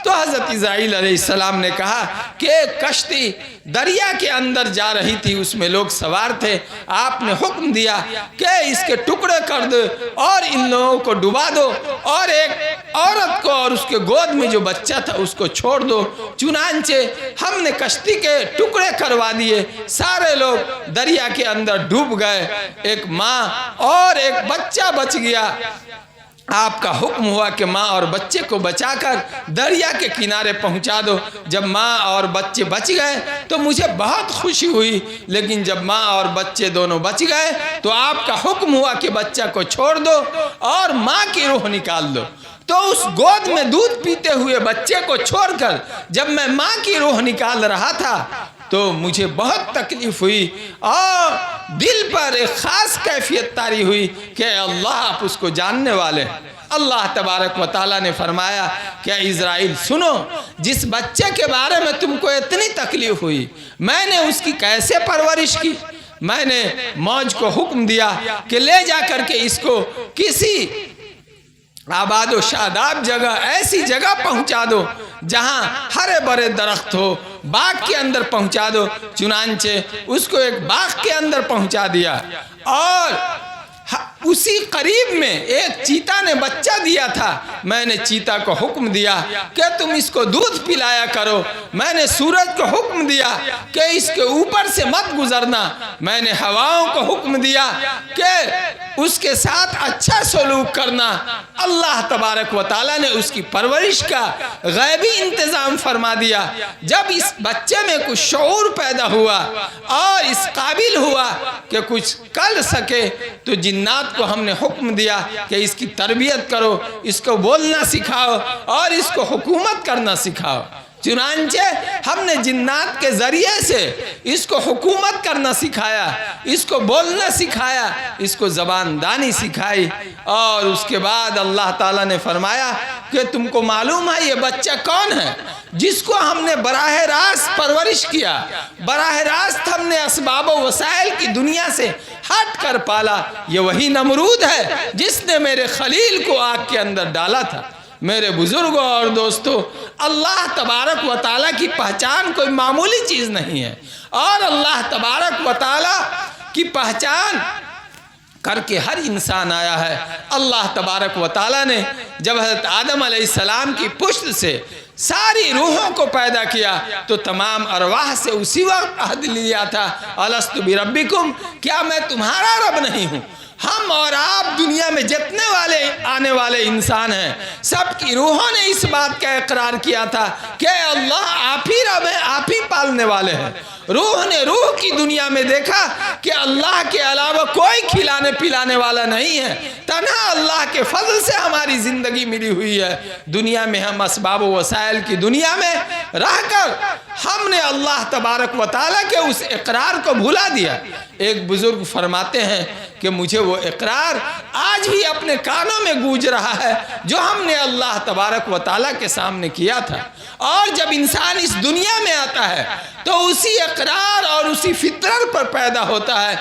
A: تو حضرت اسرائیل علیہ السلام نے کہا کہ ایک کشتی دریا کے اندر جا رہی تھی، اس میں لوگ سوار تھے، آپ نے حکم دیا کہ اس کے ٹکڑے کر دو اور ان لوگوں کو ڈبا دو اور ایک عورت کو اور اس کے گود میں جو بچہ تھا اس کو چھوڑ دو۔ چنانچہ ہم نے کشتی کے ٹکڑے کروا دیے، سارے لوگ دریا کے اندر ڈوب گئے، ایک ماں اور ایک بچہ بچ گیا۔ آپ کا حکم ہوا کہ ماں اور بچے کو بچا کر دریا کے کنارے پہنچا دو۔ جب ماں اور بچے بچ گئے تو مجھے بہت خوشی ہوئی، لیکن جب ماں اور بچے دونوں بچ گئے تو آپ کا حکم ہوا کہ بچہ کو چھوڑ دو اور ماں کی روح نکال دو۔ تو اس گود میں دودھ پیتے ہوئے بچے کو چھوڑ کر جب میں ماں کی روح نکال رہا تھا تو مجھے بہت تکلیف ہوئی اور دل پر ایک خاص کیفیت طاری ہوئی کہ اللہ آپ اس کو جاننے والے ہیں۔ اللہ تبارک و تعالیٰ نے فرمایا کہ اسرائیل سنو، جس بچے کے بارے میں تم کو اتنی تکلیف ہوئی، میں نے اس کی کیسے پرورش کی؟ میں نے موج کو حکم دیا کہ لے جا کر کے اس کو کسی آباد و شاداب جگہ، ایسی جگہ پہنچا دو جہاں ہرے بھرے درخت ہو، باغ کے اندر پہنچا دو۔ چنانچہ اس کو ایک باغ کے اندر پہنچا دیا اور اسی قریب میں ایک چیتا نے بچہ دیا تھا۔ میں نے چیتا کو حکم دیا کہ تم اس کو دودھ پلایا کرو۔ میں نے سورج کو حکم دیا کہ اس کے اوپر سے مت گزرنا۔ میں نے ہواؤں کو حکم دیا کہ اس کے ساتھ اچھا سلوک کرنا۔ اللہ تبارک و تعالیٰ نے اس کی پرورش کا غیبی انتظام فرما دیا۔ جب اس بچے میں کچھ شعور پیدا ہوا اور اس قابل ہوا کہ کچھ کر سکے تو جنات کو ہم نے حکم دیا کہ اس کی تربیت کرو، اس کو بولنا سکھاؤ اور اس کو حکومت کرنا سکھاؤ۔ چنانچہ ہم نے جنات کے ذریعے سے اس کو حکومت کرنا سکھایا، اس کو بولنا سکھایا، اس کو زبان دانی سکھائی۔ اور اس کے بعد اللہ تعالیٰ نے فرمایا کہ تم کو معلوم ہے یہ بچہ کون ہے جس کو ہم نے براہ راست پرورش کیا، براہ راست ہم نے اسباب و وسائل کی دنیا سے ہٹ کر پالا؟ یہ وہی نمرود ہے جس نے میرے خلیل کو آگ کے اندر ڈالا تھا۔ میرے بزرگوں اور دوستوں، اللہ تبارک و تعالیٰ کی پہچان کوئی معمولی چیز نہیں ہے، اور اللہ تبارک و تعالیٰ کی پہچان کر کے ہر انسان آیا ہے۔ اللہ تبارک و تعالیٰ نے جب حضرت آدم علیہ السلام کی پشت سے ساری روحوں کو پیدا کیا تو تمام ارواح سے اسی وقت عہد لیا تھا، الست بربکم، کیا میں تمہارا رب نہیں ہوں؟ ہم اور آپ دنیا میں جتنے والے آنے والے انسان ہیں، سب کی روحوں نے اس بات کا اقرار کیا تھا کہ اللہ آپ ہی رب ہیں، آپ ہی پالنے والے ہیں۔ روح نے روح کی دنیا میں دیکھا کہ اللہ کے علاوہ کوئی کھلانے پلانے والا نہیں ہے، تنہا اللہ کے فضل سے ہماری زندگی ملی ہوئی ہے۔ دنیا میں ہم اسباب و وسائل کی دنیا میں رہ کر ہم نے اللہ تبارک و تعالیٰ کے اس اقرار کو بھلا دیا۔ ایک بزرگ فرماتے ہیں کہ مجھے وہ اقرار آج بھی اپنے کانوں میں گونج رہا ہے جو ہم نے اللہ تبارک و تعالیٰ کے سامنے کیا تھا۔ اور جب انسان اس دنیا میں آتا ہے تو اسی اقرار اور اسی فطرت پر پیدا ہوتا ہے،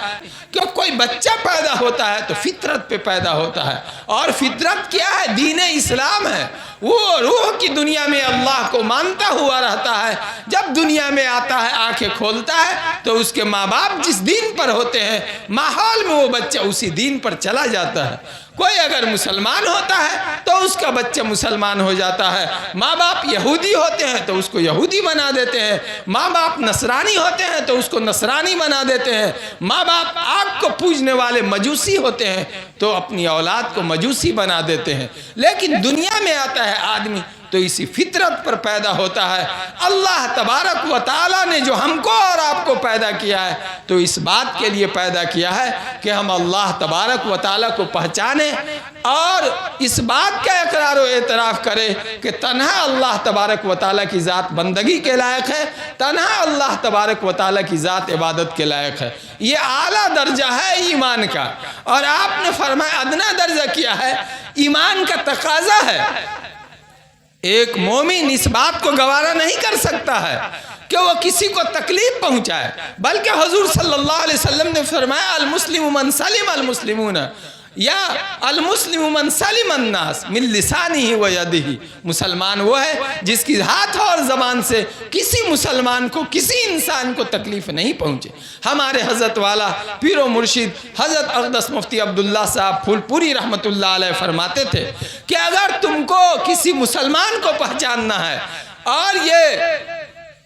A: کہ کوئی بچہ پیدا ہوتا ہے تو فطرت پہ پیدا ہوتا ہے، اور فطرت کیا ہے؟ دین اسلام ہے۔ وہ روح کی دنیا میں اللہ کو مانتا ہوا رہتا ہے، جب دنیا میں آتا ہے آنکھیں کھولتا ہے تو اس کے ماں باپ جس دین پر ہوتے ہیں ماحول میں وہ بچہ اسی دین پر چلا جاتا ہے۔ کوئی اگر مسلمان ہوتا ہے تو اس کا بچہ مسلمان ہو جاتا ہے، ماں باپ یہودی ہوتے ہیں تو اس کو یہودی بنا دیتے ہیں، ماں باپ نصرانی ہوتے ہیں تو اس کو نصرانی بنا دیتے ہیں، ماں باپ آگ کو پوجنے والے مجوسی ہوتے ہیں تو اپنی اولاد کو مجوسی بنا دیتے ہیں۔ لیکن دنیا میں آتا ہے آدمی تو اسی فطرت پر پیدا ہوتا ہے۔ اللہ تبارک و تعالیٰ نے جو ہم کو اور آپ کو پیدا کیا ہے تو اس بات کے لیے پیدا کیا ہے کہ ہم اللہ تبارک و تعالیٰ کو پہچانیں اور اس بات کا اقرار و اعتراف کریں کہ تنہا اللہ تبارک و تعالیٰ کی ذات بندگی کے لائق ہے، تنہا اللہ تبارک و تعالیٰ کی ذات عبادت کے لائق ہے۔ یہ اعلیٰ درجہ ہے ایمان کا، اور آپ نے فرمایا ادنا درجہ کیا ہے؟ ایمان کا تقاضا ہے۔ ایک مومن اس بات کو گوارا نہیں کر سکتا ہے کہ وہ کسی کو تکلیف پہنچائے، بلکہ حضور صلی اللہ علیہ وسلم نے فرمایا المسلم من سلم المسلمون یا المسلم من سلم الناس من لسانہ و یدہ۔ مسلمان وہ ہے جس کی ہاتھ اور زبان سے کسی مسلمان کو، کسی انسان کو تکلیف نہیں پہنچے۔ ہمارے حضرت والا پیر و مرشد حضرت اقدس مفتی عبداللہ صاحب پھول پوری رحمۃ اللہ علیہ فرماتے تھے کہ اگر تم کو کسی مسلمان کو پہچاننا ہے اور یہ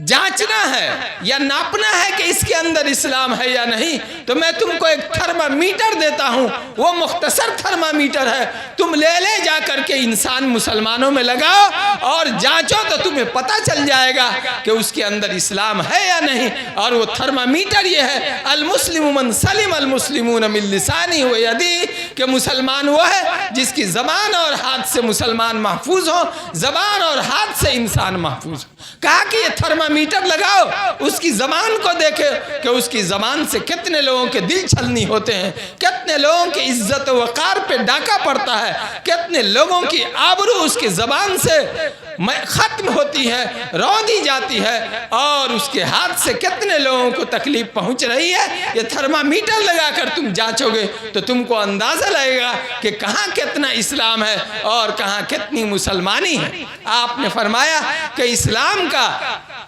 A: جانچنا ہے یا ناپنا ہے کہ اس کے اندر اسلام ہے یا نہیں، تو میں تم کو ایک تھرمامیٹر دیتا ہوں، وہ مختصر تھرمامیٹر ہے، تم لے جا کر کے انسان مسلمانوں میں لگاؤ اور جانچو تو تمہیں پتہ چل جائے گا کہ اس کے اندر اسلام ہے یا نہیں۔ اور وہ تھرمامیٹر یہ ہے المسلم من سلم المسلمون من لسانہ و یدہ، کہ مسلمان وہ ہے جس کی زبان اور ہاتھ سے مسلمان محفوظ ہو، زبان اور ہاتھ سے انسان محفوظ ہو۔ کہا کہ یہ تھرمامیٹر لگاؤ، اس کی زبان کو دیکھے کہ اس کی زبان سے کتنے لوگوں کے دل چھلنی ہوتے ہیں، کتنے لوگوں کی عزت و وقار پہ ڈاکہ پڑتا ہے، کتنے لوگوں کی آبرو اس کی زبان سے ختم ہوتی ہے، روندی جاتی ہے، اور اس کے ہاتھ سے کتنے لوگوں کو تکلیف پہنچ رہی ہے۔ یہ تھرمامیٹر لگا کر تم جانچو گے تو تم کو اندازہ لگے گا کہ کہاں کتنا اسلام ہے اور کہاں کتنی مسلمانی ہے۔ آپ نے فرمایا کہ اسلام کا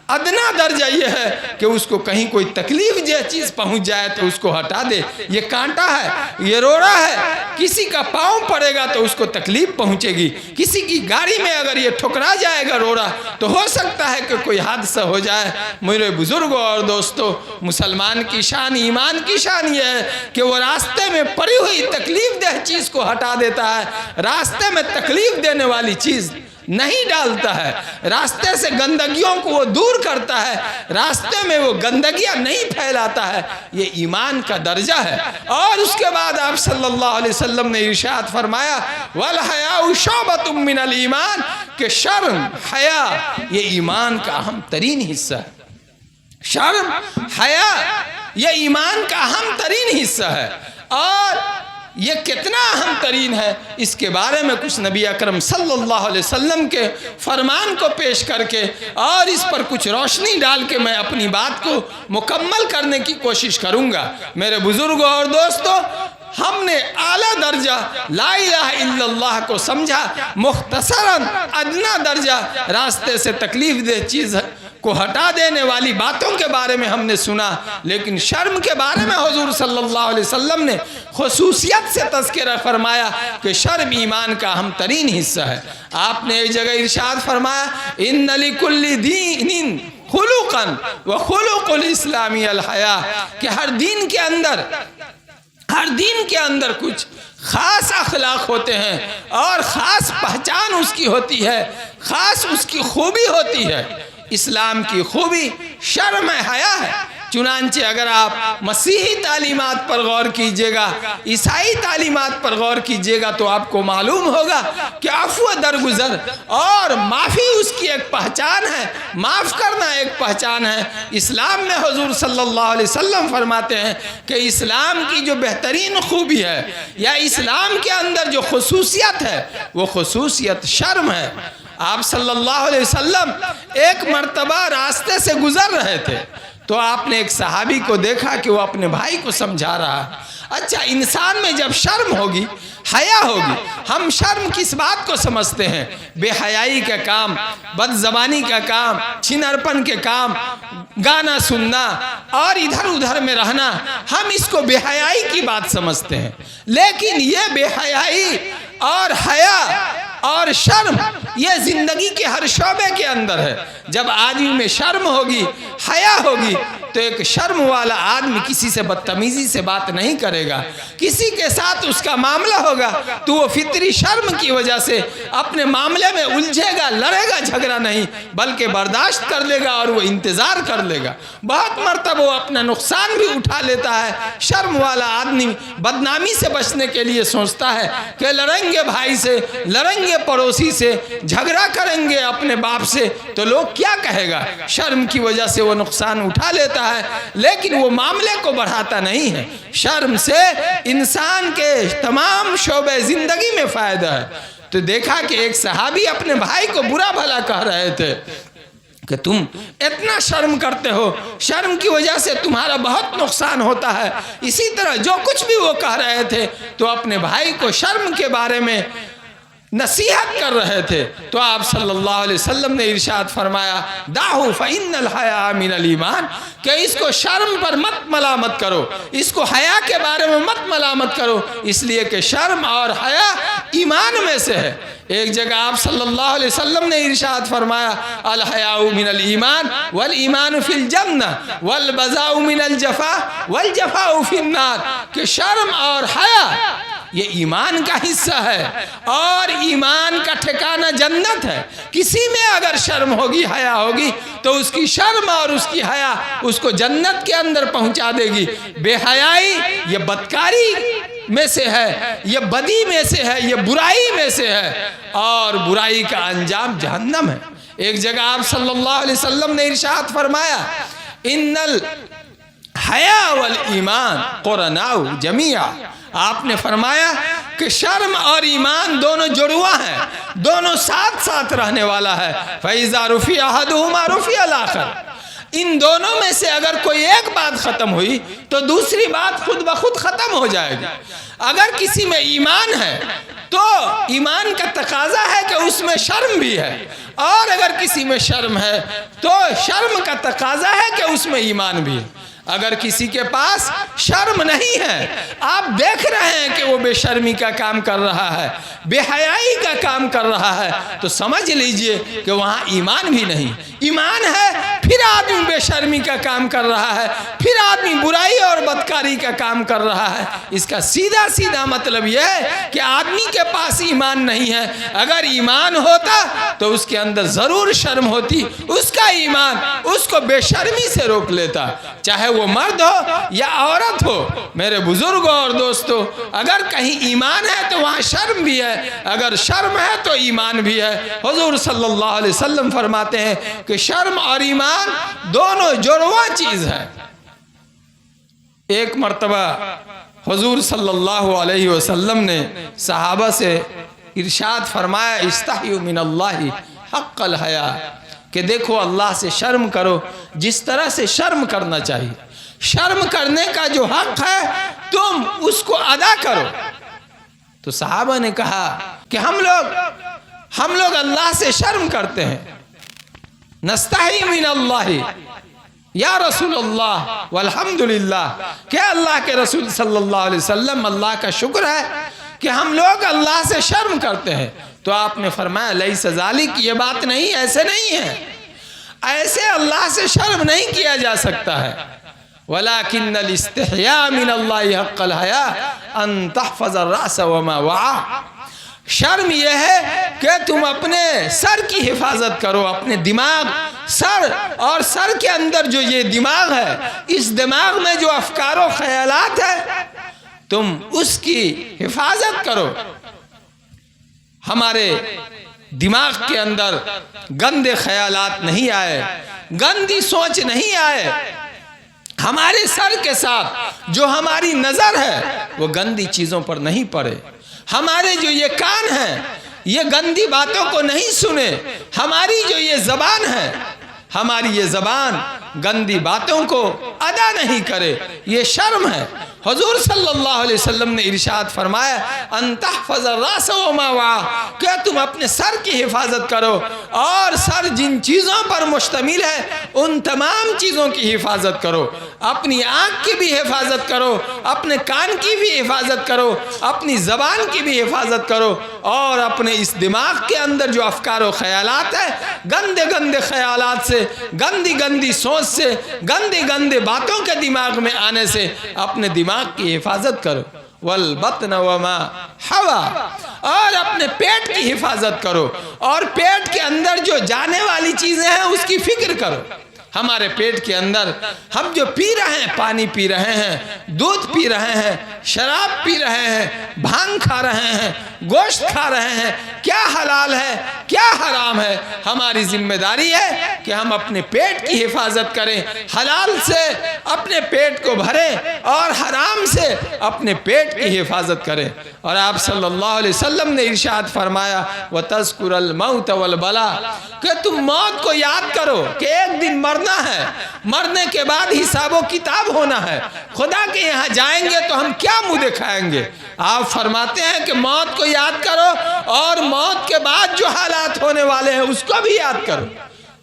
A: ادنا درجہ یہ ہے کہ اس کو کہیں کوئی تکلیف جو چیز پہنچ جائے تو اس کو ہٹا دے۔ یہ کانٹا ہے، یہ روڑا ہے، کسی کا پاؤں پڑے گا تو اس کو تکلیف پہنچے گی، کسی کی گاڑی میں اگر یہ ٹھکرا جائے گا روڑا تو ہو سکتا ہے کہ کوئی حادثہ ہو جائے۔ میرے بزرگوں اور دوستوں، مسلمان کی شان، ایمان کی شان یہ ہے کہ وہ راستے میں پڑی ہوئی تکلیف دہ چیز کو ہٹا دیتا ہے، راستے میں تکلیف دینے والی چیز نہیں ڈالتا ہے، راستے سے گندگیوں کو وہ دور کرتا ہے، راستے میں وہ گندگیاں نہیں پھیلاتا ہے۔ یہ ایمان کا درجہ ہے۔ اور اس کے بعد آپ صلی اللہ علیہ وسلم نے ارشاد فرمایا وَالْحَيَاءُ شُعْبَةٌ مِّنَ الْإِيمَانِ، کہ شرم، حیا یہ ایمان کا اہم ترین حصہ ہے۔ شرم، حیا یہ ایمان کا اہم ترین حصہ ہے، اور یہ کتنا اہم ترین ہے اس کے بارے میں کچھ نبی اکرم صلی اللہ علیہ وسلم کے فرمان کو پیش کر کے اور اس پر کچھ روشنی ڈال کے میں اپنی بات کو مکمل کرنے کی کوشش کروں گا۔ میرے بزرگوں اور دوستوں، ہم نے اعلیٰ درجہ لا الہ الا اللہ کو سمجھا، مختصراً ادنا درجہ راستے سے تکلیف دہ چیز کو ہٹا دینے والی باتوں کے بارے میں ہم نے سنا، لیکن شرم کے بارے میں حضور صلی اللہ علیہ وسلم نے خصوصیت سے تذکرہ فرمایا کہ شرم ایمان کا اہم ترین حصہ ہے۔ آپ نے ایک جگہ ارشاد فرمایا ان لکل دین خلقا وخلق الاسلام الحیا، کہ ہر دین کے اندر کچھ خاص اخلاق ہوتے ہیں اور خاص پہچان اس کی ہوتی ہے، خاص اس کی خوبی ہوتی ہے۔ اسلام کی خوبی شرم حیا ہے۔ چنانچہ اگر آپ مسیحی تعلیمات پر غور کیجئے گا، عیسائی تعلیمات پر غور کیجئے گا، تو آپ کو معلوم ہوگا کہ عفو درگزر اور معافی اس کی ایک پہچان ہے، معاف کرنا ایک پہچان ہے۔ اسلام میں حضور صلی اللہ علیہ وسلم فرماتے ہیں کہ اسلام کی جو بہترین خوبی ہے یا اسلام کے اندر جو خصوصیت ہے وہ خصوصیت شرم ہے۔ آپ صلی اللہ علیہ وسلم ایک مرتبہ راستے سے گزر رہے تھے تو آپ نے ایک صحابی کو دیکھا کہ وہ اپنے بھائی کو سمجھا رہا ہے۔ اچھا، انسان میں جب شرم ہوگی، حیا ہوگی، ہم شرم کس بات کو سمجھتے ہیں؟ بے حیائی کا کام، بد زبانی کا کام، چھنرپن کے کام، گانا سننا اور ادھر ادھر میں رہنا، ہم اس کو بے حیائی کی بات سمجھتے ہیں۔ لیکن یہ بے حیائی اور حیا اور شرم یہ زندگی کے ہر شعبے کے اندر ہے۔ جب آدمی میں شرم ہوگی، حیا ہوگی، تو ایک شرم والا آدمی کسی سے بدتمیزی سے بات نہیں کرے گا، کسی کے ساتھ اس کا معاملہ ہوگا تو وہ فطری شرم کی وجہ سے اپنے معاملے میں الجھے گا، لڑے گا، جھگڑا نہیں بلکہ برداشت کر لے گا اور وہ انتظار کر لے گا۔ بہت مرتبہ وہ اپنا نقصان بھی اٹھا لیتا ہے۔ شرم والا آدمی بدنامی سے بچنے کے لیے سوچتا ہے کہ لڑیں گے بھائی سے، لڑیں گے پڑوسی سے، جھگڑا کریں گے اپنے باپ سے تو لوگ کیا کہے گا؟ شرم کی وجہ سے وہ نقصان اٹھا لیتا ہے، لیکن وہ معاملے کو بڑھاتا نہیں ہے۔ شرم سے انسان کے تمام شعبے زندگی میں فائدہ ہے۔ تو دیکھا کہ ایک صحابی اپنے بھائی کو برا بھلا کہہ رہے تھے کہ تم اتنا شرم کرتے ہو، شرم کی وجہ سے تمہارا بہت نقصان ہوتا ہے۔ اسی طرح جو کچھ بھی وہ کہہ رہے تھے تو اپنے بھائی کو شرم کے بارے میں نصیحت کر رہے تھے۔ تو آپ صلی اللہ علیہ وسلم نے ارشاد فرمایا دعو فإن الحیاء من الایمان، کہ اس کو شرم پر مت ملامت کرو، اس کو حیا کے بارے میں مت ملامت کرو، اس لیے کہ شرم اور حیا ایمان میں سے ہے۔ ایک جگہ آپ صلی اللہ علیہ وسلم نے ارشاد فرمایا الحیاء من الایمان والایمان فی الجنہ والبذاء من الجفاء والجفاء فی النار، کہ شرم اور حیا یہ ایمان کا حصہ ہے اور ایمان کا ٹھکانہ جنت ہے۔ کسی میں اگر شرم ہوگی، حیا ہوگی تو اس کی شرم اور اس کی حیا اس کو جنت کے اندر پہنچا دے گی۔ بے حیائی یہ بدکاری میں سے ہے، یہ بدی میں سے ہے، یہ برائی میں سے ہے اور برائی کا انجام جہنم ہے۔ ایک جگہ آپ صلی اللہ علیہ وسلم نے ارشاد فرمایا ان الحیاء والایمان قرناء جمیعا، آپ نے فرمایا کہ شرم اور ایمان دونوں جڑواں ہیں، دونوں ساتھ ساتھ رہنے والا ہے۔ فَإِذَا رُفِعَ أَحَدُهُمَا رُفِعَ الْآخَرُ، ان دونوں میں سے اگر کوئی ایک بات ختم ہوئی تو دوسری بات خود بخود ختم ہو جائے گی۔ اگر کسی میں ایمان ہے تو ایمان کا تقاضا ہے کہ اس میں شرم بھی ہے، اور اگر کسی میں شرم ہے تو شرم کا تقاضا ہے کہ اس میں ایمان بھی ہے۔ اگر کسی کے پاس شرم نہیں ہے، آپ دیکھ رہے ہیں کہ وہ بے شرمی کا کام کر رہا ہے، بے حیائی کا کام کر رہا ہے، تو سمجھ لیجئے کہ وہاں ایمان بھی نہیں۔ ایمان ہے پھر آدمی بے شرمی کا کام کر رہا ہے، پھر آدمی برائی اور بدکاری کا کام کر رہا ہے۔ اس کا سیدھا سیدھا مطلب یہ ہے کہ آدمی کے پاس ایمان نہیں ہے۔ اگر ایمان ہوتا تو اس کے اندر ضرور شرم ہوتی، اس کا ایمان اس کو بے شرمی سے روک لیتا، چاہے وہ مرد ہو یا عورت ہو۔ میرے بزرگوں اور دوستوں، اگر کہیں ایمان ہے تو وہاں شرم بھی ہے، اگر شرم ہے تو ایمان بھی ہے۔ حضور صلی اللہ علیہ وسلم فرماتے ہیں کہ شرم اور ایمان دونوں جڑواں چیز ہے۔ ایک مرتبہ حضور صلی اللہ علیہ وسلم نے صحابہ سے ارشاد فرمایا استحیوا من اللہ حق الحیا، کہ دیکھو اللہ سے شرم کرو جس طرح سے شرم کرنا چاہیے۔ شرم کرنے کا جو حق ہے تم اس کو ادا کرو۔ تو صحابہ نے کہا کہ ہم لوگ اللہ سے شرم کرتے ہیں، نستحی من اللہ یا رسول اللہ والحمدللہ، کہ اللہ کے رسول صلی اللہ علیہ وسلم اللہ کا شکر ہے کہ ہم لوگ اللہ سے شرم کرتے ہیں۔ تو آپ نے فرمایا لیس ذالک، یہ بات نہیں، ایسے نہیں ہے، ایسے اللہ سے شرم نہیں کیا جا سکتا ہے۔ ولیکن الاستحیاء من اللہ حق الحیاء ان تحفظ الرأس وما وعى، شرم یہ ہے کہ تم اپنے سر کی حفاظت کرو، اپنے دماغ، سر، اور سر کے اندر جو یہ دماغ ہے، اس دماغ میں جو افکار و خیالات ہے تم اس کی حفاظت کرو۔ ہمارے دماغ کے اندر گندے خیالات نہیں آئے، گندی سوچ نہیں آئے، ہمارے سر کے ساتھ جو ہماری نظر ہے وہ گندی چیزوں پر نہیں پڑے، ہمارے جو یہ کان ہیں یہ گندی باتوں کو نہیں سنے، ہماری جو یہ زبان ہے، ہماری یہ زبان گندی باتوں کو ادا نہیں کرے، یہ شرم ہے۔ حضور صلی اللہ علیہ وسلم نے ارشاد فرمایا ان تحفظ الراس وما وعى، کہ تم اپنے سر کی حفاظت کرو، اور سر جن چیزوں پر مشتمل ہے ان تمام چیزوں کی حفاظت کرو، اپنی آنکھ کی بھی حفاظت کرو، اپنے کان کی بھی حفاظت کرو، اپنی زبان کی بھی حفاظت کرو، اور اپنے اس دماغ کے اندر جو افکار و خیالات ہیں، گندے گندے خیالات سے، گندی گندی سوچ سے، گندے گندے باتوں کے دماغ میں آنے سے اپنے دماغ کی حفاظت کرو۔ والبطن وما حوى، اور اپنے پیٹ کی حفاظت کرو، اور پیٹ کے اندر جو جانے والی چیزیں ہیں اس کی فکر کرو۔ ہمارے پیٹ کے اندر ہم جو پی رہے ہیں، پانی پی رہے ہیں، دودھ پی رہے ہیں، شراب پی رہے ہیں، بھانگ کھا رہے ہیں، گوشت کھا رہے ہیں، کیا حلال ہے کیا حرام ہے؟ ہماری ذمہ داری ہے کہ ہم اپنے پیٹ کی حفاظت کریں، حلال سے اپنے پیٹ کو بھریں اور حرام سے اپنے پیٹ کی حفاظت کریں۔ اور آپ صلی اللہ علیہ وسلم نے ارشاد فرمایا وَتَذْكُرَ الْمَوْتَ وَالْبَلَا، کہ تم موت کو یاد کرو کہ ایک دن مرنا ہے، مرنے کے بعد حساب و کتاب ہونا ہے، خدا کے یہاں جائیں گے تو ہم کیا منہ دکھائیں گے؟ آپ فرماتے ہیں کہ موت کو یاد کرو، اور موت کے بعد جو حالات ہونے والے ہیں اس کو بھی یاد کرو۔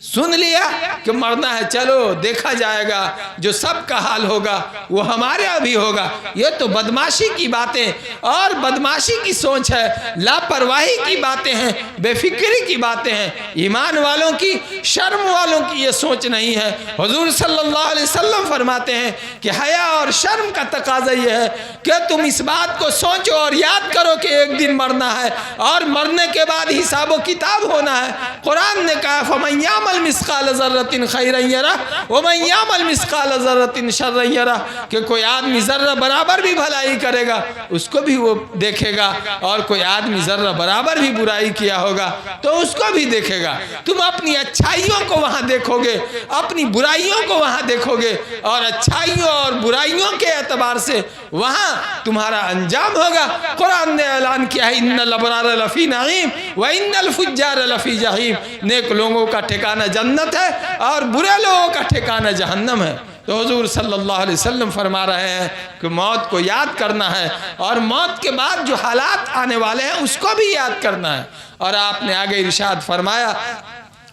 A: سن لیا کہ مرنا ہے، چلو دیکھا جائے گا، جو سب کا حال ہوگا وہ ہمارے ابھی ہوگا، یہ تو بدماشی کی باتیں اور بدماشی کی سوچ ہے، لاپرواہی کی باتیں ہیں، بے فکری کی باتیں ہیں، ایمان والوں کی، شرم والوں کی یہ سوچ نہیں ہے۔ حضور صلی اللہ علیہ وسلم فرماتے ہیں کہ حیا اور شرم کا تقاضا یہ ہے کہ تم اس بات کو سوچو اور یاد کرو کہ ایک دن مرنا ہے، اور مرنے کے بعد حساب و کتاب ہونا ہے۔ قرآن نے کہا فَمَنْ يَعْمَلْ مِثْقَالَ ذَرَّةٍ خَيْرًا يَرَهُ وَمَنْ يَعْمَلْ مِثْقَالَ ذَرَّةٍ شَرًّا يَرَهُ، کہ کوئی آدمی ذرہ برابر بھی بھلائی کرے گا اس کو بھی وہ دیکھے گا، اور کوئی آدمی ذرہ برابر بھی برائی کیا ہوگا تو اس کو بھی دیکھے گا۔ تم اپنی اچھائیوں کو وہاں دیکھو گے، اپنی برائیوں کو وہاں دیکھو گے، اور اچھائیوں اور برائیوں کے اعتبار سے وہاں تمہارا انجام ہوگا۔ قرآن نے اعلان کیا ہے ان الابرار لفی نعیم وان الفجار لفی جحیم، نیک لوگوں کا ٹھکانہ جنت ہے اور برے لوگوں کا ٹھکانہ جہنم ہے۔ تو حضور صلی اللہ علیہ وسلم فرما رہے ہیں کہ موت کو یاد کرنا ہے، اور موت کے بعد جو حالات آنے والے ہیں اس کو بھی یاد کرنا ہے۔ اور آپ نے آگے ارشاد فرمایا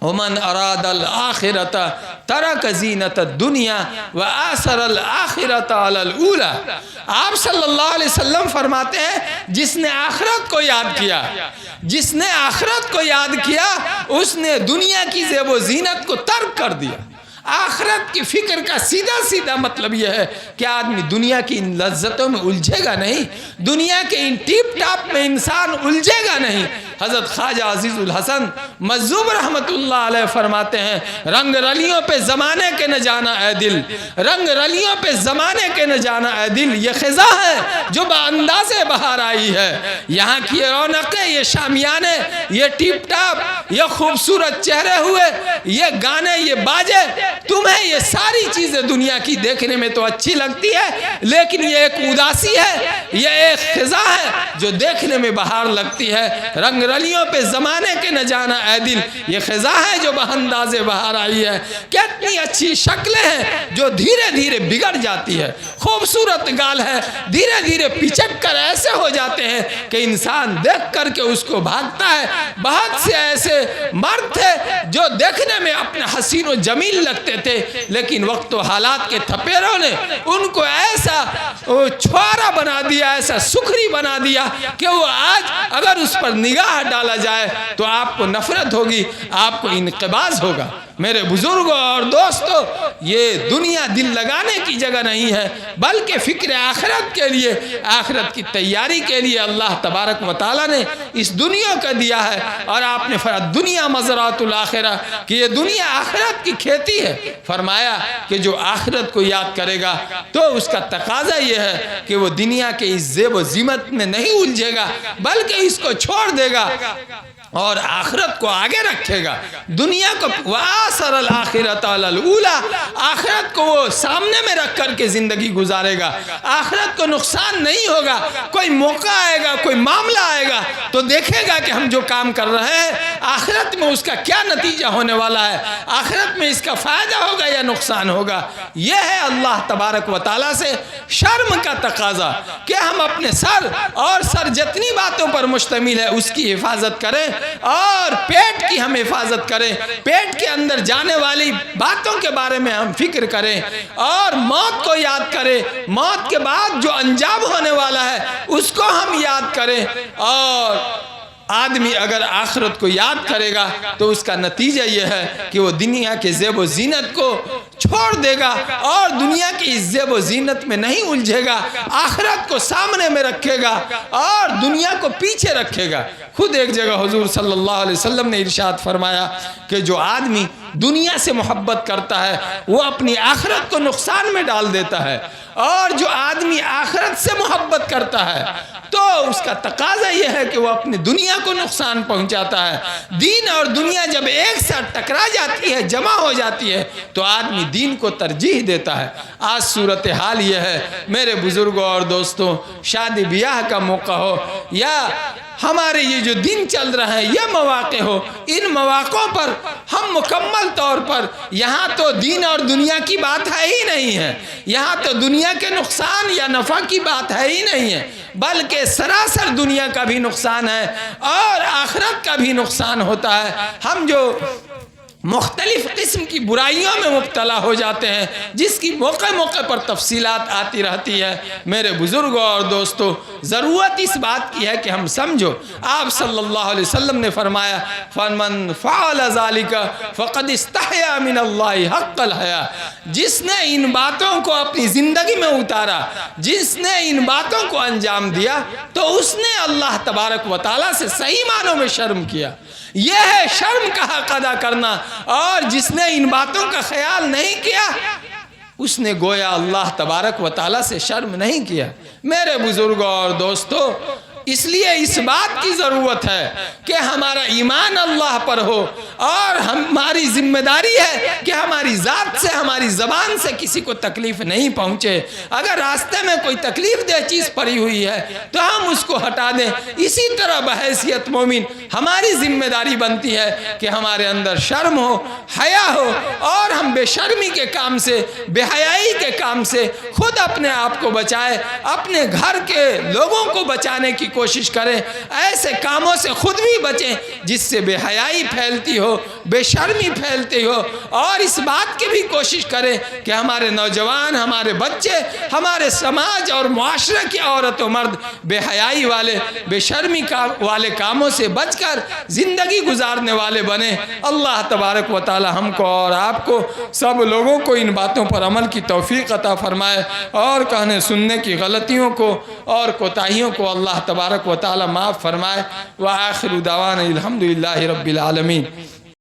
A: وَمَنْ أَرَادَ الْآخِرَةَ تَرَكَ زِينَةَ الدُّنْيَا وَآثَرَ الْآخِرَةَ عَلَى الْأُولَى۔ آپ صلی اللہ علیہ وسلم فرماتے ہیں جس نے آخرت کو یاد کیا، جس نے آخرت کو یاد کیا اس نے دنیا کی زیب و زینت کو ترک کر دیا۔ آخرت کی فکر کا سیدھا سیدھا مطلب یہ ہے کہ آدمی دنیا کی ان لذتوں میں الجھے گا نہیں، دنیا کے ان ٹیپ ٹاپ میں انسان الجھے گا نہیں۔ حضرت خواجہ عزیز الحسن مجذوب رحمت اللہ علیہ فرماتے ہیں رنگ رلیوں پہ زمانے کے نہ جانا اے دل، رنگ رلیوں پہ زمانے کے نہ جانا اے دل، یہ خزاں ہے جو بانداز بہار آئی ہے۔ یہاں کی رونقیں، یہ شامیانے، یہ ٹیپ ٹاپ، یہ خوبصورت چہرے ہوئے، یہ گانے، یہ باجے، تمہیں یہ ساری چیزیں دنیا کی دیکھنے میں تو اچھی لگتی ہے، لیکن یہ ایک اداسی ہے، یہ ایک خزاں ہے جو دیکھنے میں بہار لگتی ہے۔ رنگ رلیوں پہ زمانے کے نہ جانا اے دل، یہ خزاں ہے جو بہنداز بہار آئی ہے۔ کتنی اچھی شکلیں ہیں جو دھیرے دھیرے بگڑ جاتی ہے، خوبصورت گال ہے دھیرے دھیرے پچک کر ایسے ہو جاتے ہیں کہ انسان دیکھ کر کے اس کو بھاگتا ہے۔ بہت سے ایسے مرد تھے جو دیکھنے میں اپنے حسین و جمیل لگتے تھے، لیکن وقت و حالات کے تھپیروں نے ان کو ایسا چھوارا بنا دیا، ایسا سکھری بنا دیا کہ وہ آج اگر اس پر نگاہ ڈالا جائے تو آپ کو نفرت ہوگی، آپ کو انقباض ہوگا۔ میرے بزرگوں اور دوستوں، یہ دنیا دل لگانے کی جگہ نہیں ہے، بلکہ فکر آخرت کے لیے، آخرت کی تیاری کے لیے اللہ تبارک و تعالیٰ نے اس دنیا کا دیا ہے۔ اور آپ نے فرمایا دنیا مزرعۃ الآخرہ، کہ یہ دنیا آخرت کی کھیتی ہے۔ فرمایا کہ جو آخرت کو یاد کرے گا تو اس کا تقاضا یہ ہے کہ وہ دنیا کے اس زیب و زینت میں نہیں الجھے گا، بلکہ اس کو چھوڑ دے گا اور آخرت کو آگے رکھے گا۔ دنیا کو وآثر الآخرۃ علی الاولی، آخرت کو وہ سامنے میں رکھ کر کے زندگی گزارے گا۔ آخرت کو نقصان نہیں ہوگا، کوئی موقع آئے گا، کوئی معاملہ آئے گا تو دیکھے گا کہ ہم جو کام کر رہے ہیں آخرت میں اس کا کیا نتیجہ ہونے والا ہے، آخرت میں اس کا فائدہ ہوگا یا نقصان ہوگا۔ یہ ہے اللہ تبارک و تعالیٰ سے شرم کا تقاضا کہ ہم اپنے سر اور سر جتنی باتوں پر مشتمل ہے اس کی حفاظت کریں، اور پیٹ کی ہم حفاظت کریں، پیٹ کے اندر جانے والی باتوں کے بارے میں ہم فکر کریں، اور موت کو یاد کریں، موت کے بعد جو انجام ہونے والا ہے اس کو ہم یاد کریں۔ اور آدمی اگر آخرت کو یاد کرے گا تو اس کا نتیجہ یہ ہے کہ وہ دنیا کے زیب و زینت کو چھوڑ دے گا اور دنیا کی اس زیب و زینت میں نہیں الجھے گا، آخرت کو سامنے میں رکھے گا اور دنیا کو پیچھے رکھے گا۔ خود ایک جگہ حضور صلی اللہ علیہ وسلم نے ارشاد فرمایا کہ جو آدمی دنیا سے محبت کرتا ہے وہ اپنی آخرت کو نقصان میں ڈال دیتا ہے، اور جو آدمی آخرت سے محبت کرتا ہے تو اس کا تقاضا یہ ہے کہ وہ اپنی دنیا کو نقصان پہنچاتا ہے۔ دین اور دنیا جب ایک ساتھ ٹکرا جاتی ہے، جمع ہو جاتی ہے، تو آدمی دین کو ترجیح دیتا ہے۔ آج صورتحال یہ ہے میرے بزرگوں اور دوستوں، شادی بیاہ کا موقع ہو یا ہمارے یہ جو دن چل رہے ہیں یہ مواقع ہو، ان مواقعوں پر ہم مکمل طور پر یہاں تو دین اور دنیا کی بات ہے ہی نہیں ہے، یہاں تو دنیا کے نقصان یا نفع کی بات ہے ہی نہیں ہے، بلکہ سراسر دنیا کا بھی نقصان ہے اور آخرت کا بھی نقصان ہوتا ہے۔ ہم جو مختلف قسم کی برائیوں میں مبتلا ہو جاتے ہیں، جس کی موقع موقع پر تفصیلات آتی رہتی ہے۔ میرے بزرگوں اور دوستوں، ضرورت اس بات کی ہے کہ ہم سمجھو، آپ صلی اللہ علیہ وسلم نے فرمایا فَمَنْ فَعَلَ ذَلِكَ فَقَدْ اسْتَحْيَا مِنَ اللَّهِ حَقَّ الْحَيَاءِ، جس نے ان باتوں کو اپنی زندگی میں اتارا، جس نے ان باتوں کو انجام دیا، تو اس نے اللہ تبارک و تعالیٰ سے صحیح معنوں میں شرم کیا۔ یہ ہے شرم کا حق ادا کرنا، اور جس نے ان باتوں کا خیال نہیں کیا اس نے گویا اللہ تبارک و تعالیٰ سے شرم نہیں کیا۔ میرے بزرگوں اور دوستوں، اس لیے اس بات کی ضرورت ہے کہ ہمارا ایمان اللہ پر ہو، اور ہماری ذمہ داری ہے کہ ہماری ذات سے، ہماری زبان سے کسی کو تکلیف نہیں پہنچے۔ اگر راستے میں کوئی تکلیف دہ چیز پڑی ہوئی ہے تو ہم اس کو ہٹا دیں۔ اسی طرح بحیثیت مومن ہماری ذمہ داری بنتی ہے کہ ہمارے اندر شرم ہو، حیا ہو، اور ہم بے شرمی کے کام سے، بے حیائی کے کام سے خود اپنے آپ کو بچائے، اپنے گھر کے لوگوں کو بچانے کی کوشش کریں، ایسے کاموں سے خود بھی بچیں جس سے بے حیائی پھیلتی ہو، بے شرمی پھیلتی ہو، اور اس بات کی بھی کوشش کریں کہ ہمارے نوجوان، ہمارے بچے، ہمارے سماج اور معاشرے کی عورت و مرد بے حیائی والے، بے شرمی والے کاموں سے بچ کر زندگی گزارنے والے بنے۔ اللہ تبارک و تعالی ہم کو اور آپ کو، سب لوگوں کو ان باتوں پر عمل کی توفیق عطا فرمائے، اور کہنے سننے کی غلطیوں کو اور کوتاہیوں کو اللہ تبارک و تعالی معاف فرمائے۔ وآخر دعوانا الحمدللہ رب العالمین۔